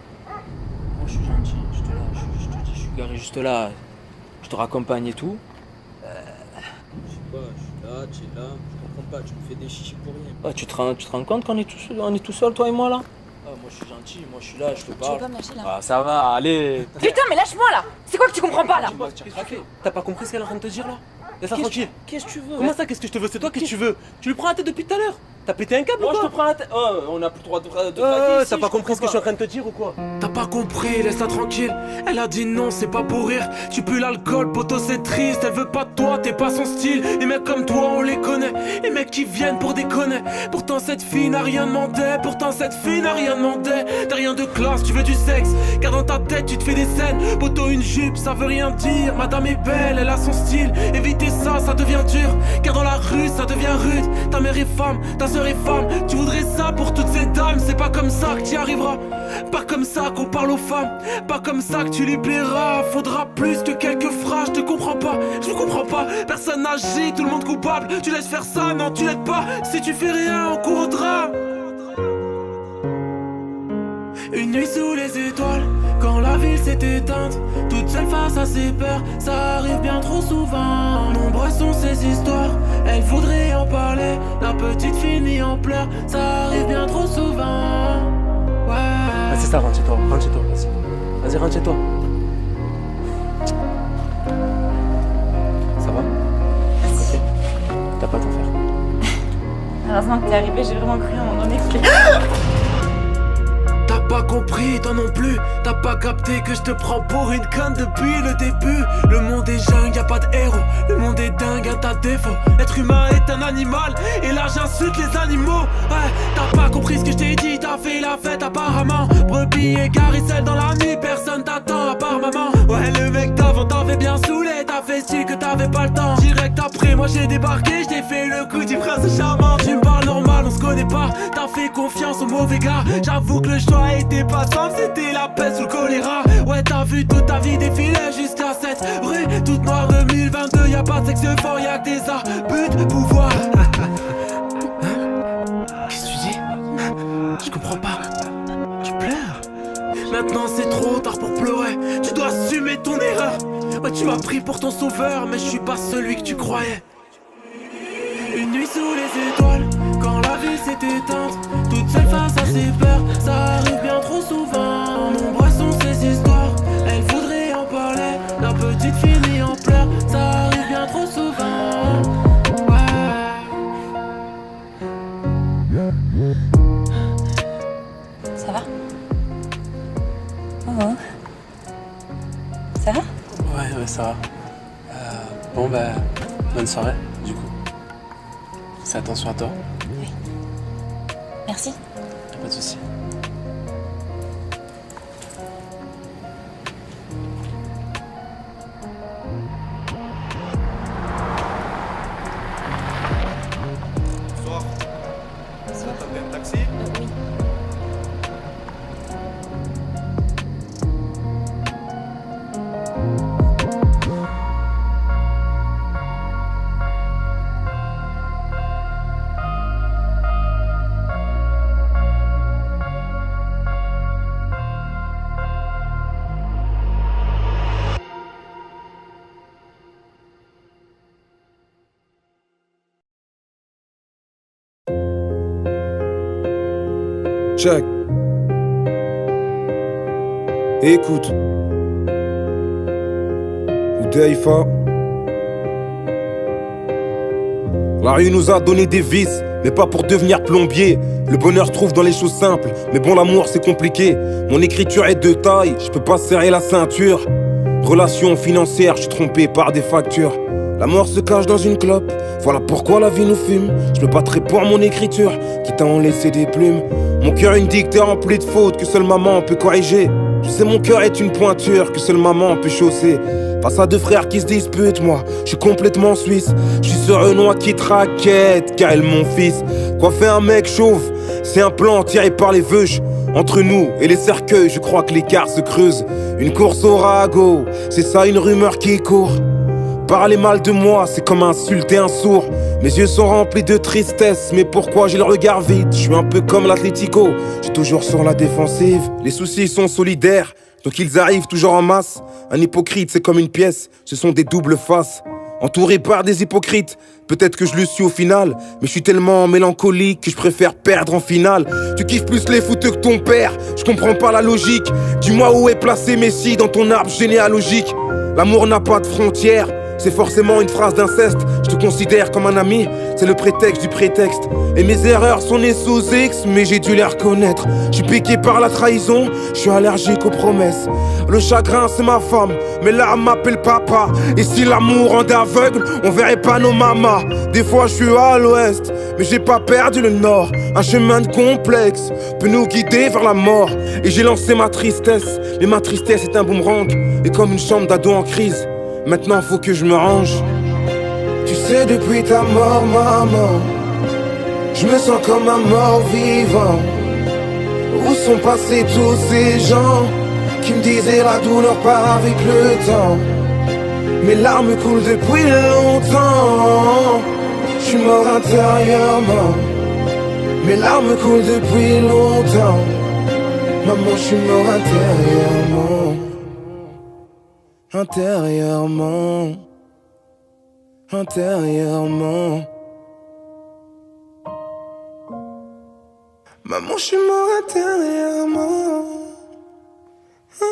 je suis gentil, je te dis, je suis garé juste là. Je te raccompagne et tout. Je sais pas, je suis là, tu es là, je comprends pas, tu me fais des chichis pour rien. Ah, tu te rends compte qu'on est tout seul, toi et moi, là? Ah, moi je suis gentil, moi je suis là, je te parle. Tu veux pas me lâcher là? Ah, ça va, allez. Putain, mais lâche-moi là! C'est quoi que tu comprends pas là? T'as pas compris ce qu'elle est en train de te dire là? Laisse-la tranquille. Qu'est-ce que tu veux? Comment ça, qu'est-ce que je te veux? C'est toi, qu'est-ce que tu veux? Tu lui prends la tête depuis tout à l'heure? T'as pété un câble ou quoi? Je te prends on a plus le droit de draguer ici, t'as pas compris ce que je suis en train de te dire ou quoi? T'as pas compris, laisse-la tranquille. Elle a dit non, c'est pas pour rire. Tu pues l'alcool, poto, c'est triste. Elle veut pas de toi, t'es pas son style. Les mecs comme toi, on les connaît. Les mecs qui viennent pour déconner. Pourtant, cette fille n'a rien demandé. T'as rien de classe, tu veux du sexe. Car dans ta tête, tu te fais des scènes. Poto, une jupe, ça veut rien dire. Madame est belle, elle a son style. Éviter ça, ça devient dur. Car dans la rue, ça devient rude. Ta mère est femme, ta sœur est femme. Tu voudrais ça pour toutes ces dames. C'est pas comme ça que t'y arriveras. Pas comme ça qu'on parle aux femmes. Pas comme ça que tu lui plairas. Faudra plus que quelques phrases. Je te comprends pas, je comprends pas. Personne n'agit, tout le monde coupable. Tu laisses faire ça, non tu l'aides pas. Si tu fais rien, on court au drame. Une nuit sous les étoiles, quand la ville s'est éteinte, toute seule face à ses peurs, ça arrive bien trop souvent. Nombreuses sont ces histoires, elle voudrait en parler. La petite finit en pleurs, ça arrive bien trop souvent. Ouais. Ah, c'est ça, rentre chez toi, vas-y. Vas-y, rentre chez toi. Ça va? Merci. Ok. T'as pas à t'en faire. Heureusement que t'es arrivé, j'ai vraiment cru à un moment donné que T'as pas compris, toi non plus. T'as pas capté que je te prends pour une conne depuis le début. Le monde est jungle, y'a pas de héros. Le monde est dingue, un tas de défauts. L'être humain est un animal, et là j'insulte les animaux. Ouais, t'as pas compris ce que je t'ai dit. T'as fait la fête apparemment. Brebis égarée, seule dans la nuit. Personne t'attend à part maman. Ouais, le mec d'avant t'avait bien saoulé. T'as fait style que t'avais pas le temps. Direct après, moi j'ai débarqué. J't'ai fait le coup du prince charmant. Tu me parles normal, on se connaît pas. T'as fait confiance au mauvais gars. J'avoue que le choix était pas simple, c'était la peste ou le choléra. Ouais, t'as vu toute ta vie défiler jusqu'à cette rue toute noire 2022. Y'a pas de sexe fort, y'a que des abus de pouvoir. Qu'est-ce que tu dis? Je comprends pas. Tu pleures? Maintenant c'est trop tard pour pleurer. Tu dois assumer ton erreur. Ouais, tu m'as pris pour ton sauveur, mais je suis pas celui que tu croyais. Une nuit sous les étoiles, quand la ville s'est éteinte, toute seule face à ses peurs, ça arrive bien trop souvent. Nombreuses sont ces histoires, elle voudrait en parler. La petite finit en pleurs, ça arrive bien trop souvent. Ça va? Oh. Ça va? Ouais, ça va. Bon, bah, bonne soirée, du coup. Fais attention à toi. Oui. Merci. Y'a pas de soucis. Bonsoir. Bonsoir. T'as pris un taxi? Oui. Check. Écoute. Oudaifa. La rue nous a donné des vices, mais pas pour devenir plombier. Le bonheur se trouve dans les choses simples, mais bon, l'amour c'est compliqué. Mon écriture est de taille, je peux pas serrer la ceinture. Relations financières, je suis trompé par des factures. La mort se cache dans une clope, voilà pourquoi la vie nous fume. Je me battrai pour mon écriture, quitte à en laisser des plumes. Mon cœur une dictée remplie de fautes que seule maman peut corriger. Je sais mon cœur est une pointure que seule maman peut chausser. Face à deux frères qui se disputent, moi, je suis complètement suisse. Je suis ce Renoir qui te raquette, car elle mon fils. Quoi fait un mec chauve? C'est un plan tiré par les veuches. Entre nous et les cercueils, je crois que l'écart se creuse. Une course au ragot, c'est ça une rumeur qui court. Parler mal de moi, c'est comme insulter un sourd. Mes yeux sont remplis de tristesse, mais pourquoi j'ai le regard vide? Je suis un peu comme l'Atlético, je suis toujours sur la défensive. Les soucis sont solidaires, donc ils arrivent toujours en masse. Un hypocrite, c'est comme une pièce, ce sont des doubles faces. Entouré par des hypocrites, peut-être que je le suis au final. Mais je suis tellement mélancolique que je préfère perdre en finale. Tu kiffes plus les fouteux que ton père, je comprends pas la logique. Dis-moi où est placé Messi dans ton arbre généalogique. L'amour n'a pas de frontières, c'est forcément une phrase d'inceste. Je te considère comme un ami, c'est le prétexte du prétexte. Et mes erreurs sont nées sous X, mais j'ai dû les reconnaître. Je suis piqué par la trahison, je suis allergique aux promesses. Le chagrin c'est ma femme, mes larmes m'appellent papa. Et si l'amour rend aveugle, on verrait pas nos mamas. Des fois je suis à l'ouest, mais j'ai pas perdu le nord. Un chemin de complexe peut nous guider vers la mort. Et j'ai lancé ma tristesse, mais ma tristesse est un boomerang. Et comme une chambre d'ado en crise, maintenant faut que je me range. Tu sais depuis ta mort maman, je me sens comme un mort vivant. Où sont passés tous ces gens qui me disaient la douleur part avec le temps. Mes larmes coulent depuis longtemps. Je suis mort intérieurement. Mes larmes coulent depuis longtemps. Maman, je suis mort intérieurement. Intérieurement. Intérieurement. Maman, je suis mort intérieurement.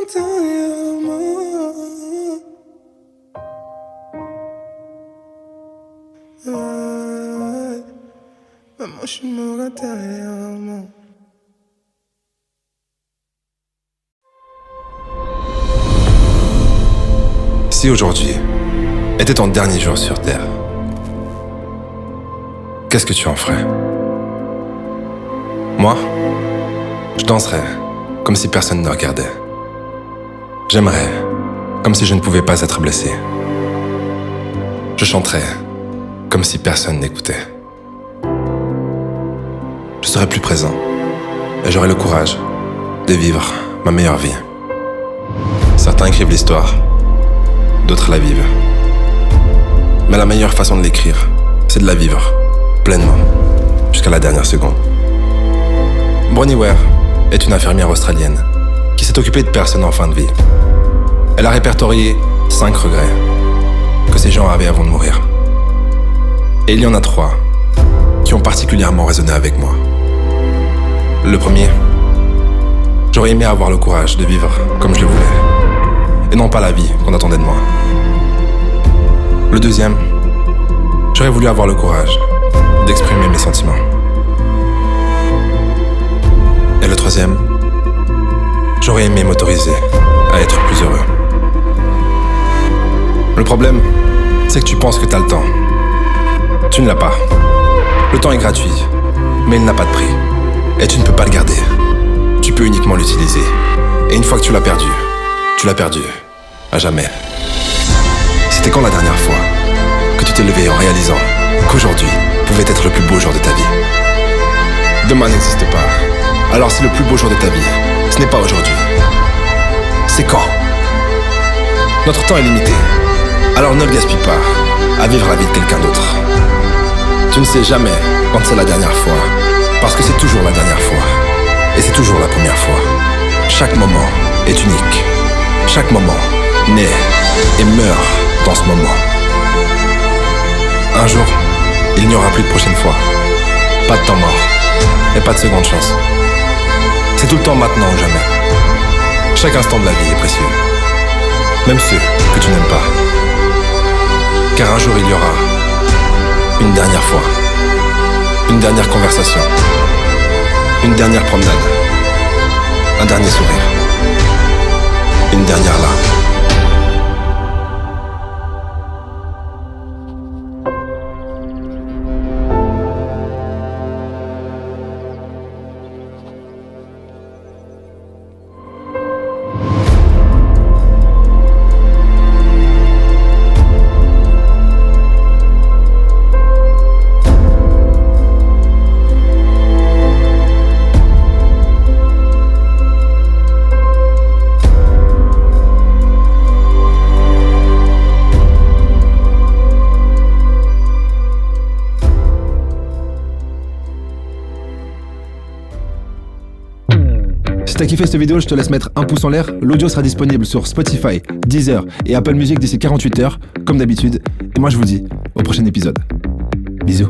Intérieurement. Maman, je suis mort intérieurement. Si aujourd'hui était ton dernier jour sur Terre, qu'est-ce que tu en ferais? Moi, je danserais comme si personne ne regardait. J'aimerais comme si je ne pouvais pas être blessé. Je chanterais comme si personne n'écoutait. Je serais plus présent et j'aurais le courage de vivre ma meilleure vie. Certains écrivent l'histoire, d'autres la vivent. Mais la meilleure façon de l'écrire, c'est de la vivre pleinement, jusqu'à la dernière seconde. Bronnie Ware est une infirmière australienne qui s'est occupée de personnes en fin de vie. Elle a répertorié 5 regrets que ces gens avaient avant de mourir. Et il y en a 3 qui ont particulièrement résonné avec moi. Le premier, j'aurais aimé avoir le courage de vivre comme je le voulais, et non pas la vie qu'on attendait de moi. Le deuxième, j'aurais voulu avoir le courage d'exprimer mes sentiments. Et le troisième, j'aurais aimé m'autoriser à être plus heureux. Le problème, c'est que tu penses que t'as le temps. Tu ne l'as pas. Le temps est gratuit, mais il n'a pas de prix. Et tu ne peux pas le garder. Tu peux uniquement l'utiliser. Et une fois que tu l'as perdu à jamais. C'était quand la dernière fois que tu t'es levé en réalisant qu'aujourd'hui pouvait être le plus beau jour de ta vie? Demain n'existe pas. Alors si le plus beau jour de ta vie, ce n'est pas aujourd'hui, c'est quand? Notre temps est limité. Alors ne le gaspille pas à vivre la vie de quelqu'un d'autre. Tu ne sais jamais quand c'est la dernière fois, parce que c'est toujours la dernière fois. Et c'est toujours la première fois. Chaque moment est unique. Chaque moment naît et meurt dans ce moment. Un jour, il n'y aura plus de prochaine fois. Pas de temps mort et pas de seconde chance. C'est tout le temps maintenant ou jamais. Chaque instant de la vie est précieux. Même ceux que tu n'aimes pas. Car un jour il y aura une dernière fois, une dernière conversation, une dernière promenade, un dernier sourire, une dernière larme. Si t'as kiffé cette vidéo, je te laisse mettre un pouce en l'air. L'audio sera disponible sur Spotify, Deezer et Apple Music d'ici 48 heures, comme d'habitude. Et moi je vous dis au prochain épisode. Bisous.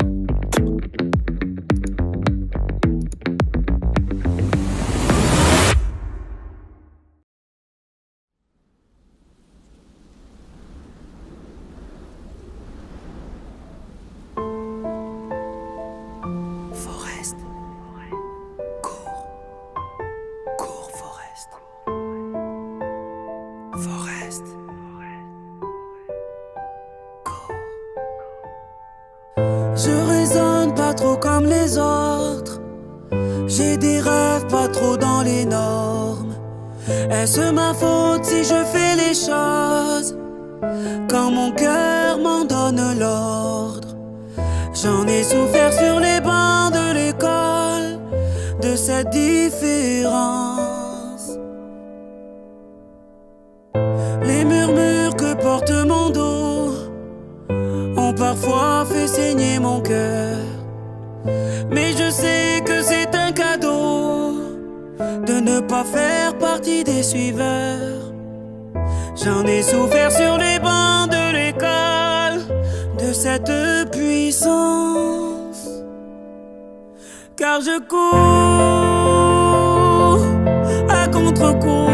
trop comme les autres. J'ai des rêves pas trop dans les normes. Est-ce ma faute si je fais les choses quand mon cœur m'en donne l'ordre? J'en ai souffert sur les bancs de l'école de cette différence. Les murmures que porte mon dos ont parfois fait saigner mon cœur. Mais je sais que c'est un cadeau de ne pas faire partie des suiveurs. J'en ai souffert sur les bancs de l'école de cette puissance. Car je cours à contre-courant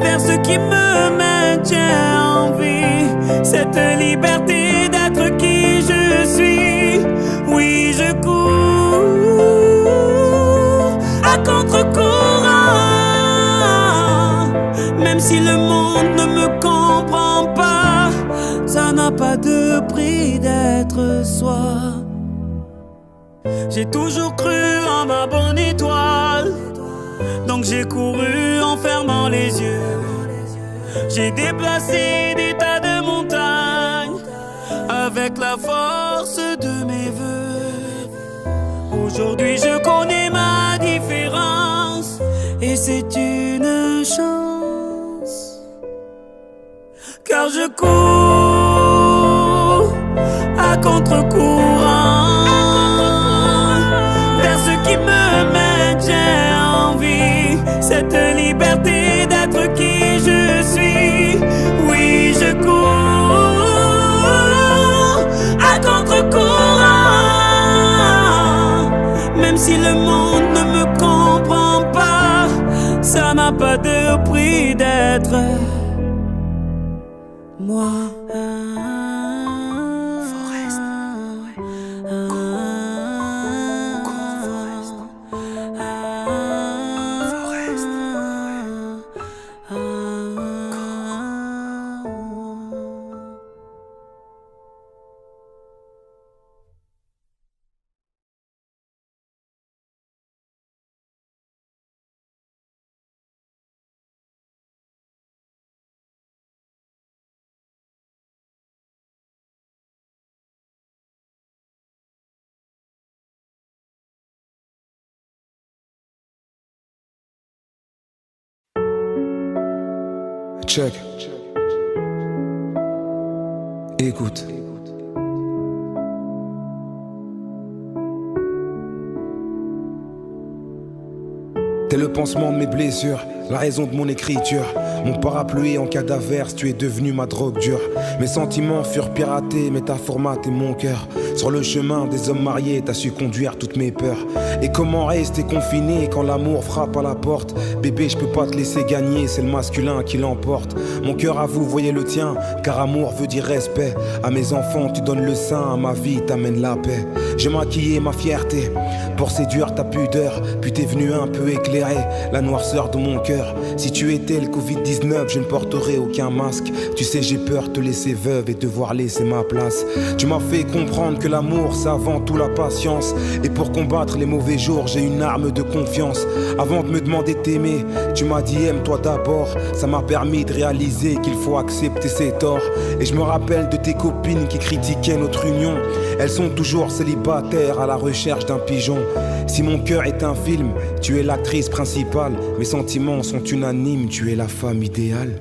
vers ce qui me maintient en vie, cette liberté d'être qui je suis. Oui, je cours à contre-courant, même si le monde ne me comprend pas, ça n'a pas de prix d'être soi. J'ai toujours cru en ma bonne étoile, donc j'ai couru en fermant les yeux. J'ai déplacé des tas de montagnes avec la force de mes vœux. Aujourd'hui je connais ma différence et c'est une chance. Car je cours à contre-courant vers ce qui me maintient en vie, cette liberté d'être qui je suis. Oui, je cours à contre-courant, même si le monde ne me comprend pas, ça n'a pas de prix d'être moi. Check. Écoute. T'es le pansement de mes blessures, la raison de mon écriture. Mon parapluie en cas d'averse, tu es devenu ma drogue dure. Mes sentiments furent piratés, mais t'as formaté mon cœur. Sur le chemin des hommes mariés, t'as su conduire toutes mes peurs. Et comment rester confiné quand l'amour frappe à la porte? Bébé, je peux pas te laisser gagner, c'est le masculin qui l'emporte. Mon cœur à vous, voyez le tien, car amour veut dire respect. À mes enfants, tu donnes le sein, à ma vie, t'amènes la paix. J'ai maquillé ma fierté pour séduire ta pudeur, puis t'es venu un peu éclairer la noirceur de mon cœur. Si tu étais le Covid-19, je ne porterais aucun masque. Tu sais, j'ai peur de te laisser veuve et devoir laisser ma place. Tu m'as fait comprendre que l'amour, c'est avant tout la patience. Et pour combattre les mauvais jours, j'ai une arme de confiance. Avant de me demander d'aimer, tu m'as dit aime-toi d'abord. Ça m'a permis de réaliser qu'il faut accepter ses torts. Et je me rappelle de tes copines qui critiquaient notre union. Elles sont toujours célibataires à la recherche d'un pigeon. Si mon cœur est un film, tu es l'actrice principale. Mes sentiments sont unanimes, tu es la femme idéale.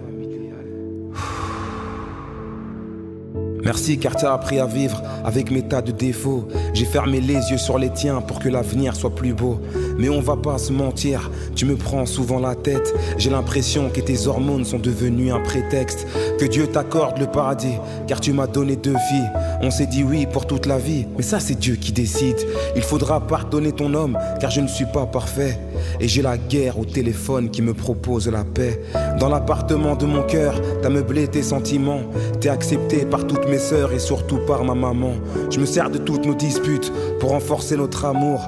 Merci car t'as appris à vivre avec mes tas de défauts. J'ai fermé les yeux sur les tiens pour que l'avenir soit plus beau. Mais on va pas se mentir, tu me prends souvent la tête. J'ai l'impression que tes hormones sont devenues un prétexte. Que Dieu t'accorde le paradis, car tu m'as donné 2 filles. On s'est dit oui pour toute la vie, mais ça c'est Dieu qui décide. Il faudra pardonner ton homme, car je ne suis pas parfait. Et j'ai la guerre au téléphone qui me propose la paix. Dans l'appartement de mon cœur, t'as meublé tes sentiments. T'es accepté par toutes mes sœurs et surtout par ma maman. Je me sers de toutes nos disputes pour renforcer notre amour.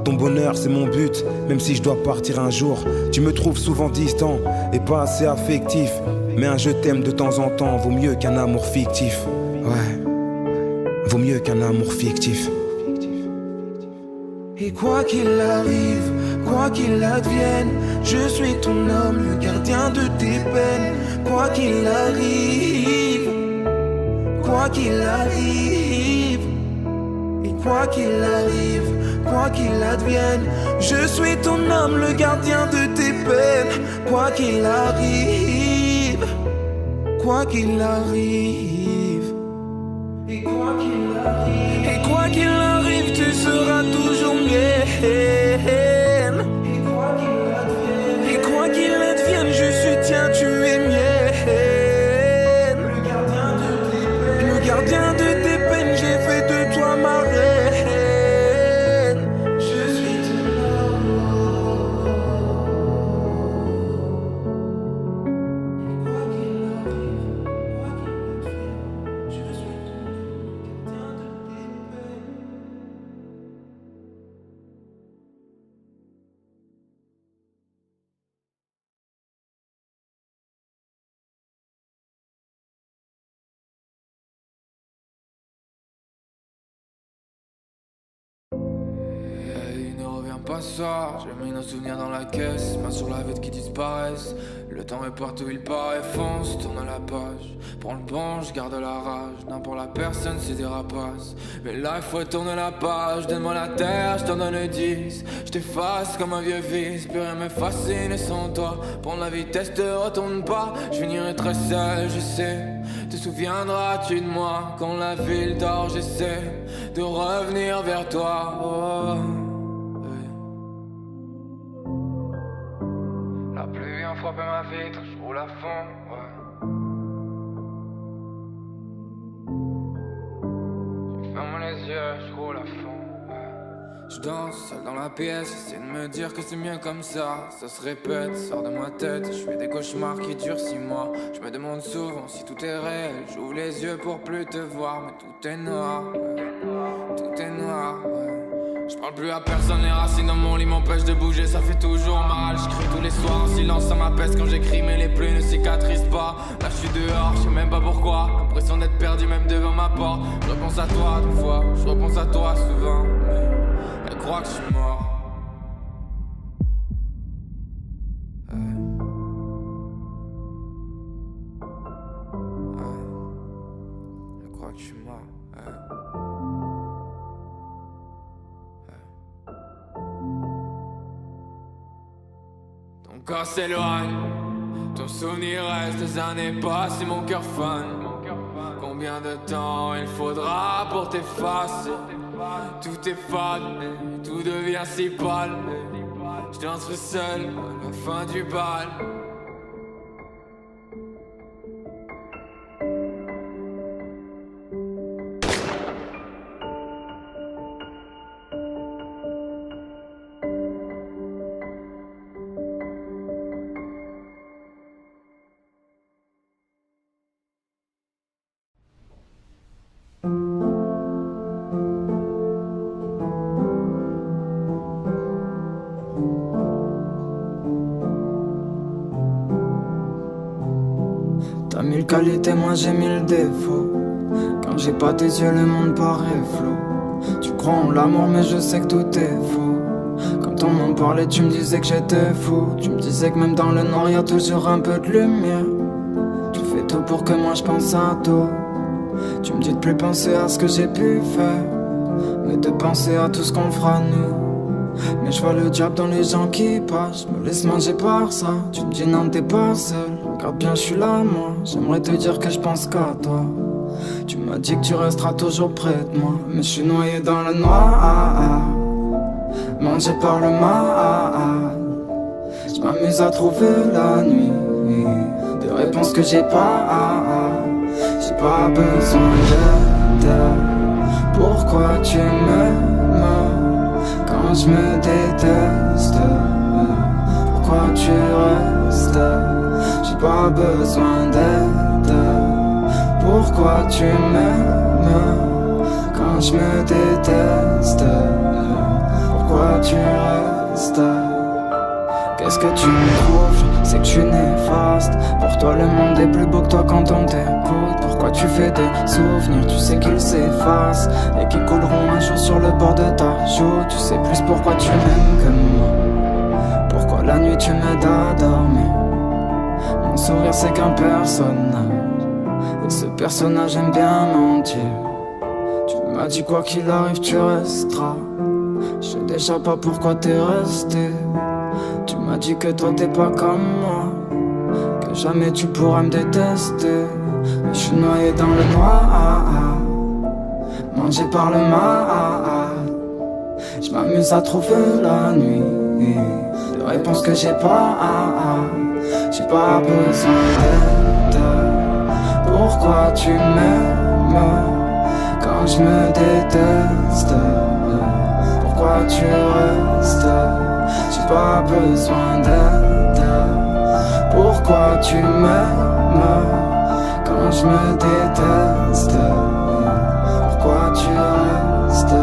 Ton bonheur c'est mon but, même si je dois partir un jour. Tu me trouves souvent distant et pas assez affectif. Mais un je t'aime de temps en temps vaut mieux qu'un amour fictif. Ouais. vaut mieux qu'un amour fictif. Et quoi qu'il arrive, quoi qu'il advienne, je suis ton homme, le gardien de tes peines. Quoi qu'il arrive, quoi qu'il arrive, et quoi qu'il arrive, quoi qu'il advienne, je suis ton homme, le gardien de tes peines. Quoi qu'il arrive, quoi qu'il arrive, et quoi qu'il arrive, et quoi qu'il arrive, tu seras toujours mienne. Et quoi qu'il advienne, je suis tien, tu es mienne. Le gardien de tes peines, j'ai fait de toi ma reine. Je suis ton Pas ça, j'ai mis nos souvenirs dans la caisse, main sur la vête qui disparaissent. Le temps est partout, il paraît, fonce, tourne à la page. Prends le bon, je garde la rage. Non, pour la personne, c'est des rapaces. Mais là, il faut tourner la page. Donne-moi la terre, je t'en donne le 10. Je t'efface comme un vieux vice, plus rien me fascine sans toi. Prends la vitesse, te retourne pas. Je finirai très seul, je sais. Te souviendras-tu de moi quand la ville dort, j'essaie de revenir vers toi. Oh. La pluie vient frapper ma vitre, je roule à fond, ouais. Je ferme les yeux, je roule à fond, ouais. Je danse seul dans la pièce, j'essaie de me dire que c'est mieux comme ça. Ça se répète, sort de ma tête, je fais des cauchemars qui durent 6 mois. Je me demande souvent si tout est réel, j'ouvre les yeux pour plus te voir. Mais tout est noir, ouais. Tout est noir, ouais. Je parle plus à personne, les racines dans mon lit m'empêchent de bouger, ça fait toujours mal. Je crie tous les soirs en silence, ça m'apaise quand j'écris, mais les pluies ne cicatrisent pas. Là je suis dehors, je sais même pas pourquoi. L'impression d'être perdu même devant ma porte. Je repense à toi des fois, je repense à toi souvent. Mais elle croit que je suis mort. Elle croit que je suis mort. Ton corps s'éloigne, ton souvenir reste, des années passées, mon cœur fan. Combien de temps il faudra pour t'effacer? Tout est fade, tout devient si pâle. Je danserai seul à la fin du bal. T'as 1000 qualités, moi j'ai 1000 défauts. Quand j'ai pas tes yeux, le monde paraît flou. Tu crois en l'amour, mais je sais que tout est faux. Quand on m'en parlait, tu me disais que j'étais fou. Tu me disais que même dans le noir, y'a toujours un peu de lumière. Tu fais tout pour que moi je pense à toi. Tu me dis de plus penser à ce que j'ai pu faire, mais de penser à tout ce qu'on fera nous. Mais je vois le diable dans les gens qui passent, je me laisse manger par ça. Tu me dis non t'es pas seul, regarde bien je suis là moi. J'aimerais te dire que je pense qu'à toi. Tu m'as dit que tu resteras toujours près de moi, mais je suis noyé dans le noir, mangé par le mal. Je m'amuse à trouver la nuit des réponses que j'ai pas. J'ai pas besoin d'aide. Pourquoi tu m'aimes quand je me déteste? Pourquoi tu restes? J'ai pas besoin d'aide. Pourquoi tu m'aimes quand je me déteste? Pourquoi tu restes? Qu'est-ce que tu me trouves? Je sais que je suis néfaste. Pour toi le monde est plus beau que toi quand on t'écoute. Pourquoi tu fais des souvenirs? Tu sais qu'ils s'effacent et qu'ils couleront un jour sur le bord de ta joue. Tu sais plus pourquoi tu m'aimes que moi. Pourquoi la nuit tu m'aides à dormir? Mon sourire c'est qu'un personnage, et ce personnage aime bien mentir. Tu m'as dit quoi qu'il arrive tu resteras. Je sais déjà pas pourquoi t'es resté. Tu m'as dit que toi t'es pas comme moi, que jamais tu pourras me détester. Mais je suis noyé dans le noir, mangé par le mal. Je m'amuse à trouver la nuit des réponses que j'ai pas. J'ai pas besoin d'aide. Pourquoi tu m'aimes quand je me déteste? Pourquoi tu restes? J'ai pas besoin d'aide. Pourquoi tu m'aimes quand je me déteste? Pourquoi tu restes?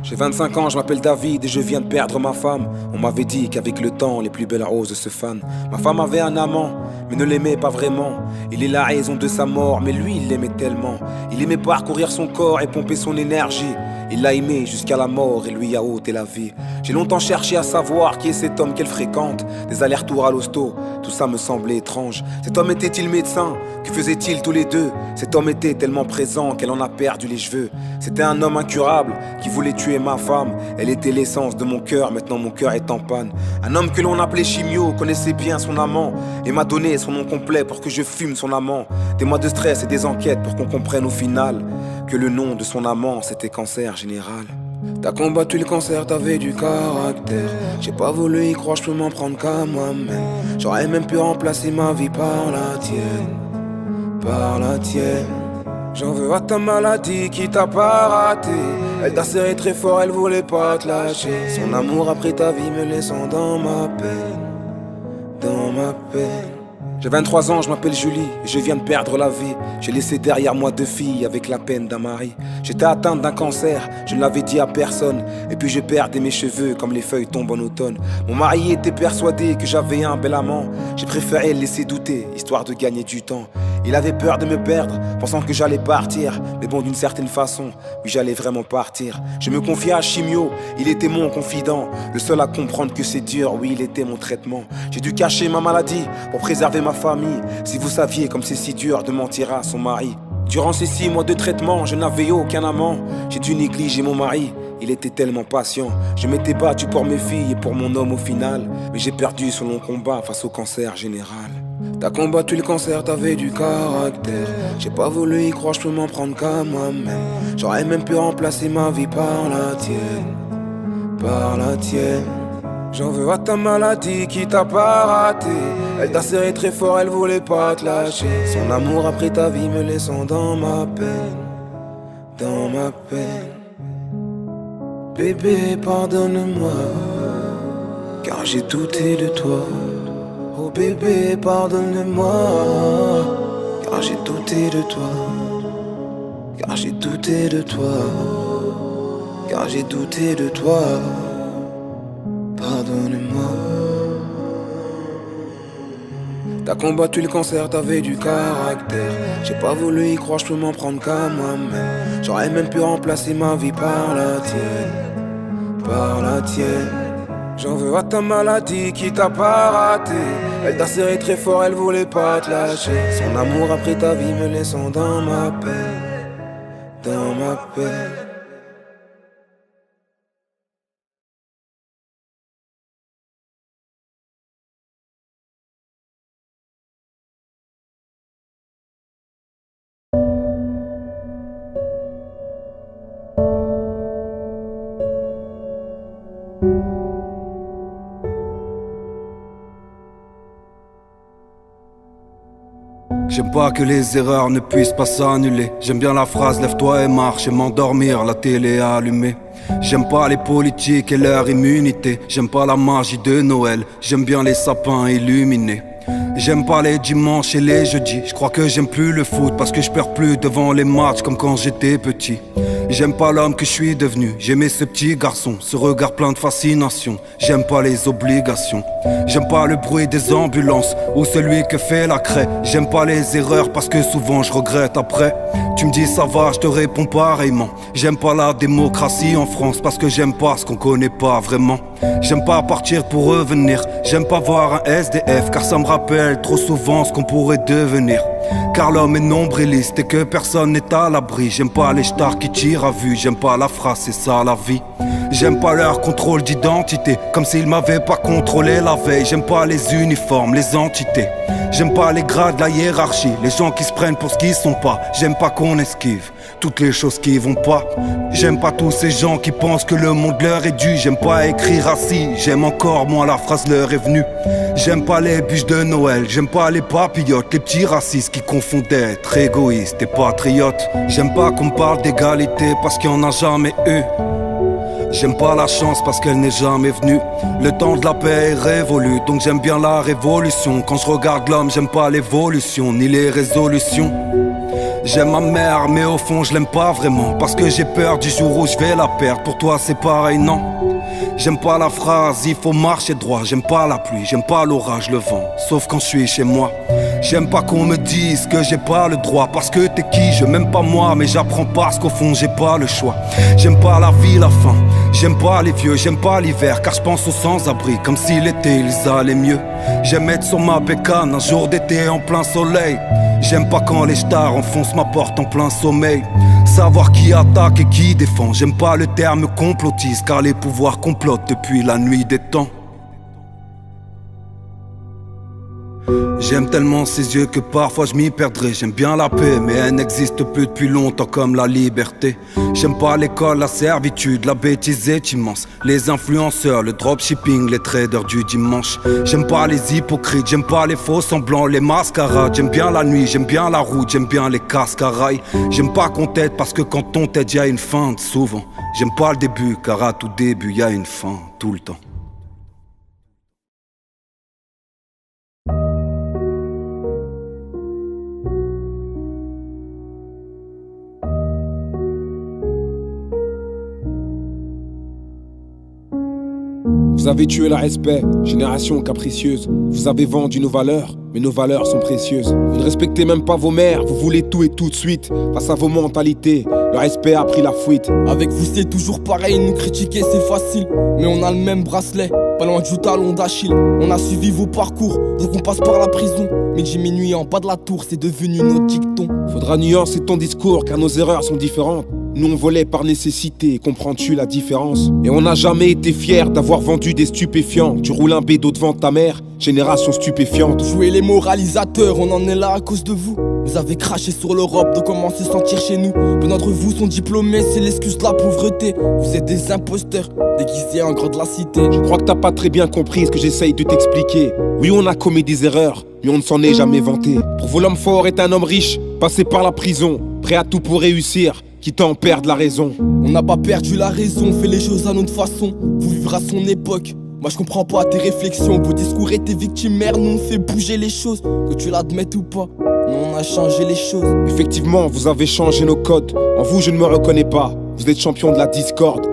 J'ai 25 ans, je m'appelle David et je viens de perdre ma femme. On m'avait dit qu'avec le temps, les plus belles roses se fanent. Ma femme avait un amant, mais ne l'aimait pas vraiment. Il est la raison de sa mort, mais lui, il l'aimait tellement. Il aimait parcourir son corps et pomper son énergie. Il l'a aimé jusqu'à la mort et lui a ôté la vie. J'ai longtemps cherché à savoir qui est cet homme qu'elle fréquente. Des allers-retours à l'hosto, tout ça me semblait étrange. Cet homme était-il médecin? Que faisaient-ils tous les deux? Cet homme était tellement présent qu'elle en a perdu les cheveux. C'était un homme incurable qui voulait tuer ma femme. Elle était l'essence de mon cœur, maintenant mon cœur est en panne. Un homme que l'on appelait Chimio connaissait bien son amant et m'a donné son nom complet pour que je fume son amant. Des mois de stress et des enquêtes pour qu'on comprenne au final que le nom de son amant c'était Cancer Général. T'as combattu le cancer, t'avais du caractère. J'ai pas voulu y croire, je peux m'en prendre qu'à moi-même. J'aurais même pu remplacer ma vie par la tienne, par la tienne. J'en veux à ta maladie qui t'a pas raté. Elle t'a serré très fort, elle voulait pas te lâcher. Son amour a pris ta vie me laissant dans ma peine, dans ma peine. J'ai 23 ans, je m'appelle Julie et je viens de perdre la vie. J'ai laissé derrière moi 2 filles avec la peine d'un mari. J'étais atteinte d'un cancer, je ne l'avais dit à personne. Et puis je perdais mes cheveux comme les feuilles tombent en automne. Mon mari était persuadé que j'avais un bel amant. J'ai préféré le laisser douter, histoire de gagner du temps. Il avait peur de me perdre, pensant que j'allais partir. Mais bon, d'une certaine façon, oui, j'allais vraiment partir. Je me confiais à Chimio, il était mon confident. Le seul à comprendre que c'est dur, oui, il était mon traitement. J'ai dû cacher ma maladie pour préserver ma famille. Si vous saviez comme c'est si dur de mentir à son mari. Durant ces 6 mois de traitement, je n'avais aucun amant. J'ai dû négliger mon mari, il était tellement patient. Je m'étais battu pour mes filles et pour mon homme au final. Mais j'ai perdu ce long combat face au cancer général. T'as combattu le cancer, t'avais du caractère. J'ai pas voulu y croire, je peux m'en prendre qu'à moi-même. J'aurais même pu remplacer ma vie par la tienne, par la tienne. J'en veux à ta maladie qui t'a pas raté. Elle t'a serré très fort, elle voulait pas te lâcher. Son amour a pris ta vie me laissant dans ma peine, dans ma peine. Bébé, pardonne-moi, car j'ai douté de toi. Oh bébé, pardonne-moi, car j'ai douté de toi. Car j'ai douté de toi. Car j'ai douté de toi. Pardonne-moi. T'as combattu le cancer, t'avais du caractère. J'ai pas voulu y croire, je peux m'en prendre qu'à moi-même. J'aurais même pu remplacer ma vie par la tienne, par la tienne. J'en veux à ta maladie qui t'a pas raté. Elle t'a serré très fort, elle voulait pas te lâcher. Son amour a pris ta vie me laissant dans ma peine, dans ma peine. pas que les erreurs ne puissent pas s'annuler. J'aime bien la phrase lève-toi et marche et m'endormir, la télé allumée. J'aime pas les politiques et leur immunité. J'aime pas la magie de Noël, j'aime bien les sapins illuminés. J'aime pas les dimanches et les jeudis. Je crois que j'aime plus le foot parce que je perds plus devant les matchs comme quand j'étais petit. J'aime pas l'homme que je suis devenu. J'aimais ce petit garçon, ce regard plein de fascination. J'aime pas les obligations. J'aime pas le bruit des ambulances ou celui que fait la craie. J'aime pas les erreurs parce que souvent je regrette après. Tu me dis ça va, je te réponds pareillement. J'aime pas la démocratie en France parce que j'aime pas ce qu'on connaît pas vraiment. J'aime pas partir pour revenir. J'aime pas voir un SDF car ça me rappelle trop souvent ce qu'on pourrait devenir. Car l'homme est nombriliste et que personne n'est à l'abri. J'aime pas les stars qui tirent à vue. J'aime pas la phrase, c'est ça la vie. J'aime pas leur contrôle d'identité, comme s'ils m'avaient pas contrôlé la veille. J'aime pas les uniformes, les entités. J'aime pas les grades, la hiérarchie, les gens qui se prennent pour ce qu'ils sont pas. J'aime pas qu'on esquive toutes les choses qui vont pas. J'aime pas tous ces gens qui pensent que le monde leur est dû. J'aime pas écrire assis, j'aime encore moins la phrase leur est venue. J'aime pas les bûches de Noël, j'aime pas les papillotes, les petits racistes qui confondaient être égoïstes et patriotes. J'aime pas qu'on me parle d'égalité parce qu'il y en a jamais eu. J'aime pas la chance parce qu'elle n'est jamais venue. Le temps de la paix est révolu, donc j'aime bien la révolution. Quand je regarde l'homme, j'aime pas l'évolution ni les résolutions. J'aime ma mère, mais au fond je l'aime pas vraiment parce que j'ai peur du jour où je vais la perdre. Pour toi c'est pareil, non? J'aime pas la phrase, il faut marcher droit. J'aime pas la pluie, j'aime pas l'orage, le vent, sauf quand je suis chez moi. J'aime pas qu'on me dise que j'ai pas le droit parce que t'es qui, je m'aime pas moi, mais j'apprends parce qu'au fond j'ai pas le choix. J'aime pas la vie, la faim, j'aime pas les vieux, j'aime pas l'hiver car je pense aux sans-abri comme si l'été ils allaient mieux. J'aime être sur ma bécane un jour d'été en plein soleil. J'aime pas quand les stars enfoncent ma porte en plein sommeil. Savoir qui attaque et qui défend. J'aime pas le terme complotiste car les pouvoirs complotent depuis la nuit des temps. J'aime tellement ses yeux que parfois je m'y perdrai. J'aime bien la paix mais elle n'existe plus depuis longtemps comme la liberté. J'aime pas l'école, la servitude, la bêtise est immense. Les influenceurs, le dropshipping, les traders du dimanche. J'aime pas les hypocrites, j'aime pas les faux semblants, les mascarades. J'aime bien la nuit, j'aime bien la route, j'aime bien les casques à rails. J'aime pas qu'on t'aide parce que quand on t'aide y'a une fin souvent. J'aime pas le début car à tout début y'a une fin tout le temps. Vous avez tué le respect, génération capricieuse. Vous avez vendu nos valeurs, mais nos valeurs sont précieuses. Vous ne respectez même pas vos mères, vous voulez tout et tout de suite. Face à vos mentalités, le respect a pris la fuite. Avec vous c'est toujours pareil, nous critiquer c'est facile. Mais on a le même bracelet, pas loin du talon d'Achille. On a suivi vos parcours, donc on passe par la prison. Midi minuit en bas de la tour, c'est devenu notre dicton. Faudra nuancer ton discours car nos erreurs sont différentes. Nous on volait par nécessité, comprends-tu la différence? Et on n'a jamais été fiers d'avoir vendu des stupéfiants. Tu roules un bédo devant ta mère, génération stupéfiante. Jouer les moralisateurs, on en est là à cause de vous. Vous avez craché sur l'Europe, de comment se sentir chez nous. Peu d'entre vous sont diplômés, c'est l'excuse de la pauvreté. Vous êtes des imposteurs, déguisés en gros de la cité. Je crois que t'as pas très bien compris ce que j'essaye de t'expliquer. Oui on a commis des erreurs, mais on ne s'en est jamais vanté. Pour vous l'homme fort est un homme riche, passé par la prison, prêt à tout pour réussir, quitte à en perdre la raison. On n'a pas perdu la raison, on fait les choses à notre façon. Vous vivrez à son époque, moi je comprends pas tes réflexions. Vos discours étaient victimaires, nous on fait bouger les choses. Que tu l'admettes ou pas, nous on a changé les choses. Effectivement, vous avez changé nos codes. En vous je ne me reconnais pas, vous êtes champion de la discorde.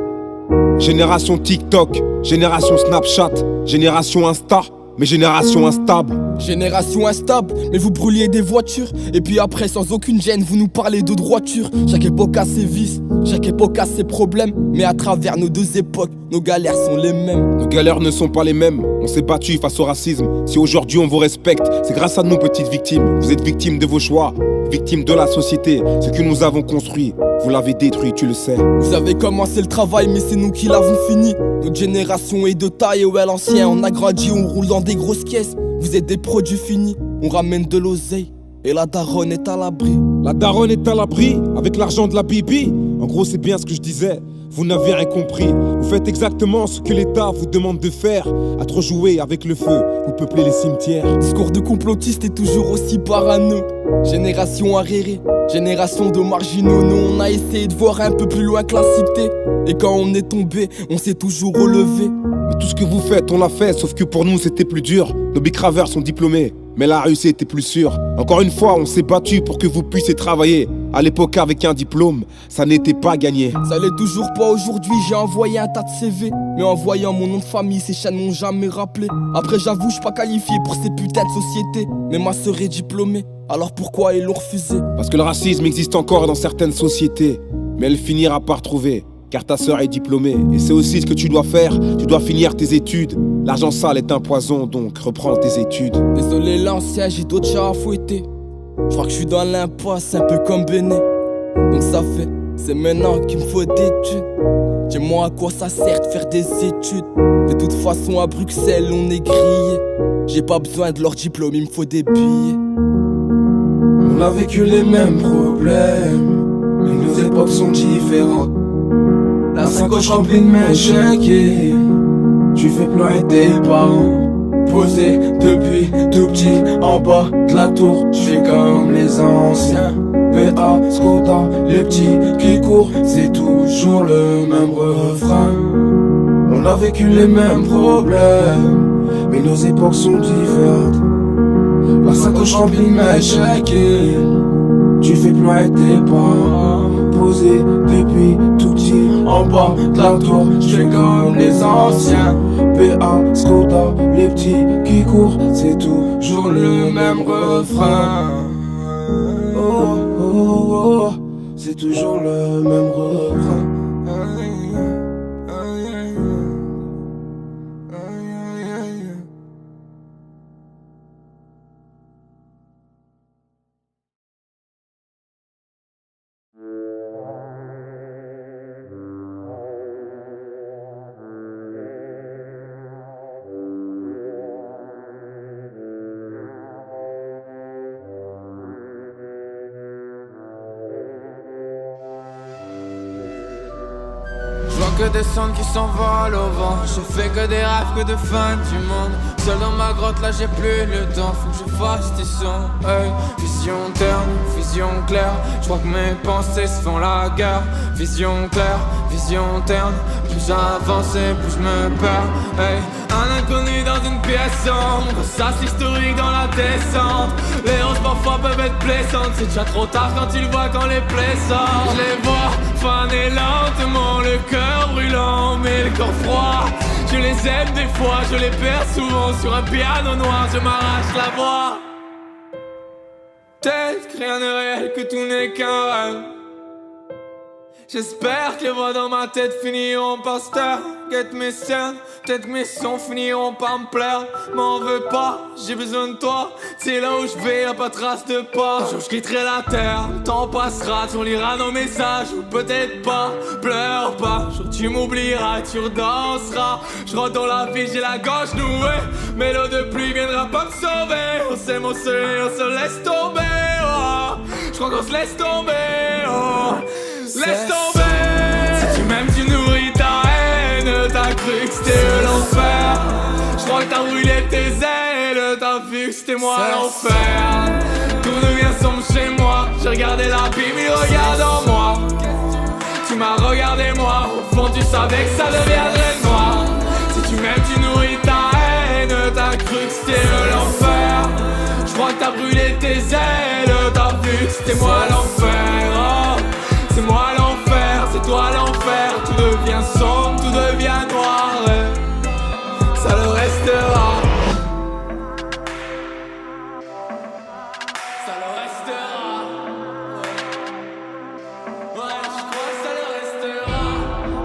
Génération TikTok, génération Snapchat, génération Insta, mais génération instable. Génération instable, mais vous brûliez des voitures. Et puis après sans aucune gêne vous nous parlez de droiture. Chaque époque a ses vices, chaque époque a ses problèmes. Mais à travers nos deux époques, nos galères sont les mêmes. Nos galères ne sont pas les mêmes, on s'est battu face au racisme. Si aujourd'hui on vous respecte, c'est grâce à nos petites victimes. Vous êtes victimes de vos choix, victimes de la société. Ce que nous avons construit, vous l'avez détruit, tu le sais. Vous avez commencé le travail mais c'est nous qui l'avons fini. Notre génération est de taille, ouais l'ancien. On a grandi, on roule dans des grosses caisses. Vous êtes des produits finis, on ramène de l'oseille. Et la daronne est à l'abri. La daronne est à l'abri, avec l'argent de la bibi. En gros c'est bien ce que je disais, vous n'avez rien compris. Vous faites exactement ce que l'État vous demande de faire. À trop jouer avec le feu, vous peuplez les cimetières. Discours de complotiste est toujours aussi parano. Génération arriérée, génération de marginaux. Nous on a essayé de voir un peu plus loin que la cité. Et quand on est tombé, on s'est toujours relevé. Mais tout ce que vous faites, on l'a fait, sauf que pour nous c'était plus dur. Nos bicraveurs sont diplômés, mais la réussite était plus sûre. Encore une fois, on s'est battu pour que vous puissiez travailler. À l'époque, avec un diplôme, ça n'était pas gagné. Ça l'est toujours pas aujourd'hui, j'ai envoyé un tas de CV. Mais en voyant mon nom de famille, ces chaînes m'ont jamais rappelé. Après j'avoue, je suis pas qualifié pour ces putains de sociétés. Mais ma sœur est diplômée, alors pourquoi ils l'ont refusé? Parce que le racisme existe encore dans certaines sociétés. Mais elle finira par trouver, car ta sœur est diplômée. Et c'est aussi ce que tu dois faire, tu dois finir tes études. L'argent sale est un poison, donc reprends tes études. Désolé l'ancien, j'ai d'autres chats à fouetter. Je crois que je suis dans l'impasse, un peu comme Béné. Donc ça fait, c'est maintenant qu'il me faut des études. Dis-moi à quoi ça sert de faire des études. De toute façon à Bruxelles on est grillé. J'ai pas besoin de leur diplôme, il me faut des billets. On a vécu les mêmes problèmes, mais nos époques sont différentes. La sacoche remplie de mes chèques et tu fais pleurer tes parents. Posé depuis tout petit en bas de la tour, je fais comme les anciens. PA, Skoda, les petits qui courent, c'est toujours le même refrain. On a vécu les mêmes problèmes, mais nos époques sont différentes. La sacoche remplie de mes chèques et tu fais pleurer tes parents. Posé depuis tout petit en bas de la tour, je fais comme les anciens. PA, Skoda, les petits qui courent, c'est toujours le même refrain. Oh, oh, oh, c'est toujours le même refrain. Que des cendres qui s'envolent au vent. Je fais que des rêves, que de fin du monde. Seul dans ma grotte, là j'ai plus le temps. Faut que je fasse des sons. Hey, vision terne, vision claire. Je crois que mes pensées se font la guerre. Vision claire, vision terne. Plus j'avance et plus je me perds. Hey, un inconnu dans une pièce sombre. Ça c'est historique dans la descente. Les roses parfois peuvent être blessantes. C'est déjà trop tard quand tu le vois, quand les plaies sortent. Je les vois faner lentement, le cœur brûlant mais le corps froid. Je les aime des fois, je les perds souvent. Sur un piano noir je m'arrache la voix. Peut-être que rien n'est réel, que tout n'est qu'un rêve. J'espère que les voix dans ma tête finiront par se taire. Guette mes scènes, peut-être mes sons finiront par me plaire. M'en veux pas, j'ai besoin de toi. C'est là où je vais, y'a pas trace de pas. Un jour je quitterai la terre, le temps passera. Tu liras nos messages, ou peut-être pas. Pleure pas, un jour tu m'oublieras, tu redanseras. Je rentre dans la vie, j'ai la gorge nouée. Mais l'eau de pluie viendra pas me sauver. On s'aime, on se laisse tomber. Oh. Je crois qu'on se laisse tomber. Oh. Laisse tomber. Si tu m'aimes, tu nourris ta haine. T'as cru que c'était l'enfer. Je crois que t'as brûlé tes ailes. T'as vu que c'était moi l'enfer. Tout devient sombre chez moi. J'ai regardé la Bible, il regarde en moi. Tu m'as regardé moi. Au fond tu savais que ça deviendrait noir. Si tu m'aimes, tu nourris ta haine. T'as cru que c'était l'enfer. Je crois que t'as brûlé tes ailes. T'as vu que c'était moi l'enfer. Oh. C'est moi l'enfer, c'est toi l'enfer. Tout devient sombre, tout devient noir. Ça le restera. Ça le restera. Ouais, je crois que ça le restera.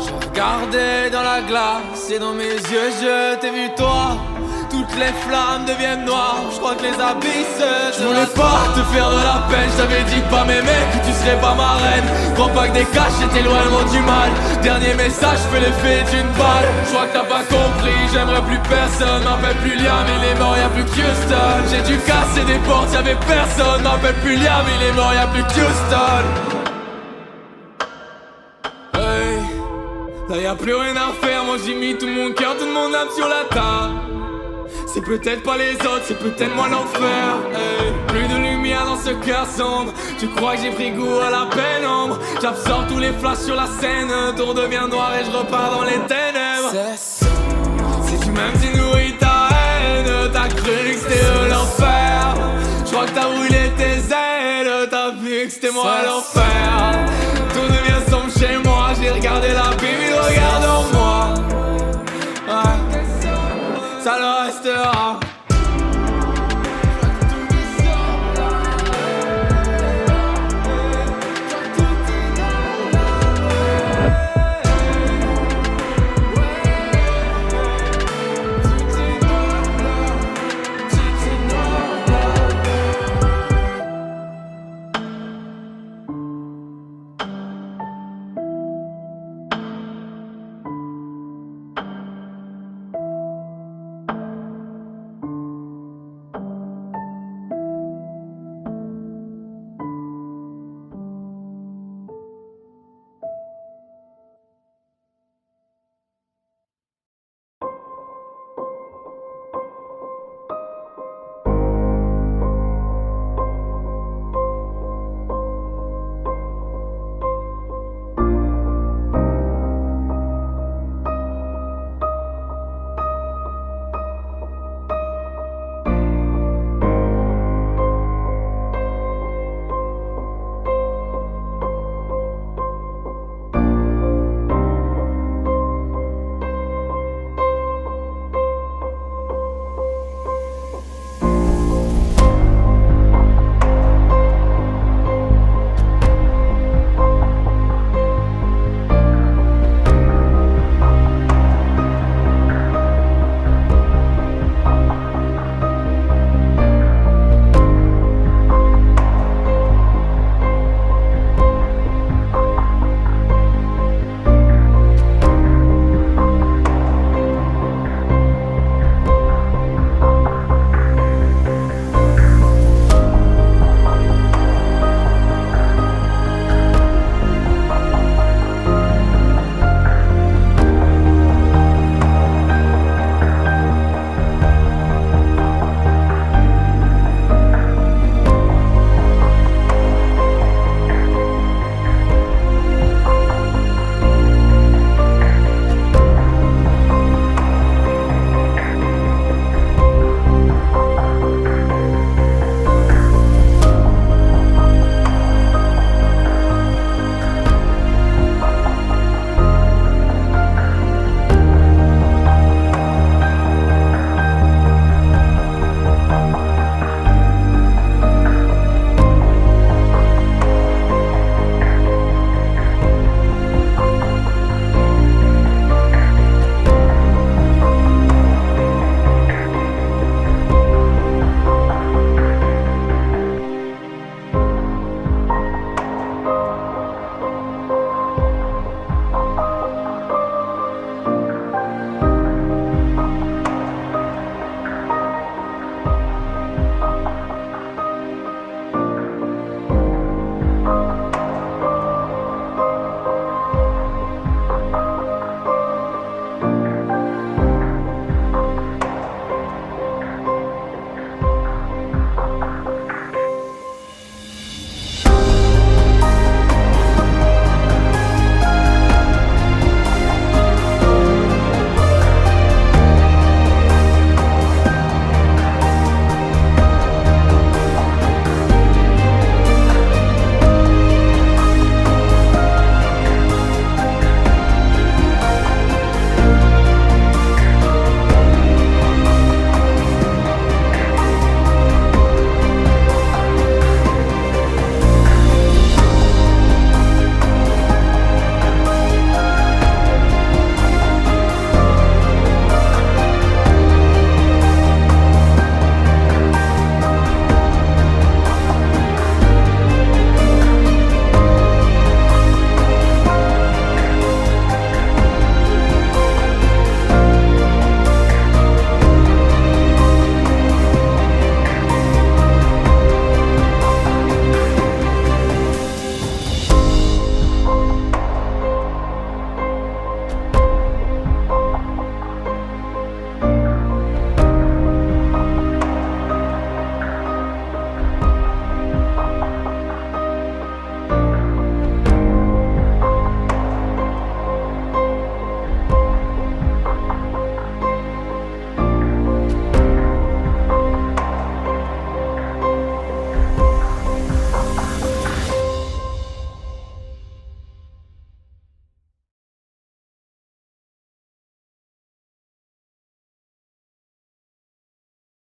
Je regardais dans la glace et dans mes yeux je t'ai vu toi. Toutes les flammes deviennent noires. Je crois que les abysses. Je voulais pas te faire de la peine. Je t'avais dit pas m'aimer, que tu serais pas ma reine. Crois pas que des caches étaient l'éloignement du mal. Dernier message, fais l'effet d'une balle. Je crois que t'as pas compris, j'aimerais plus personne. M'appelle plus Liam, il est mort, y'a plus que Houston. J'ai dû casser des portes, y'avait personne. M'appelle plus Liam, il est mort, y'a plus que Houston. Hey, Là y'a plus rien à faire, moi j'ai mis tout mon cœur, toute mon âme sur la table. C'est peut-être pas les autres, c'est peut-être moi l'enfer. Hey. Plus de lumière dans ce cœur sombre. Tu crois que j'ai pris goût à la pénombre? J'absorbe tous les flashs sur la scène. Tout redevient noir et je repars dans les ténèbres. Si tu m'aimes, tu nourris ta haine. T'as cru que c'était l'enfer. Je crois que t'as brûlé tes ailes. T'as vu que c'était moi l'enfer.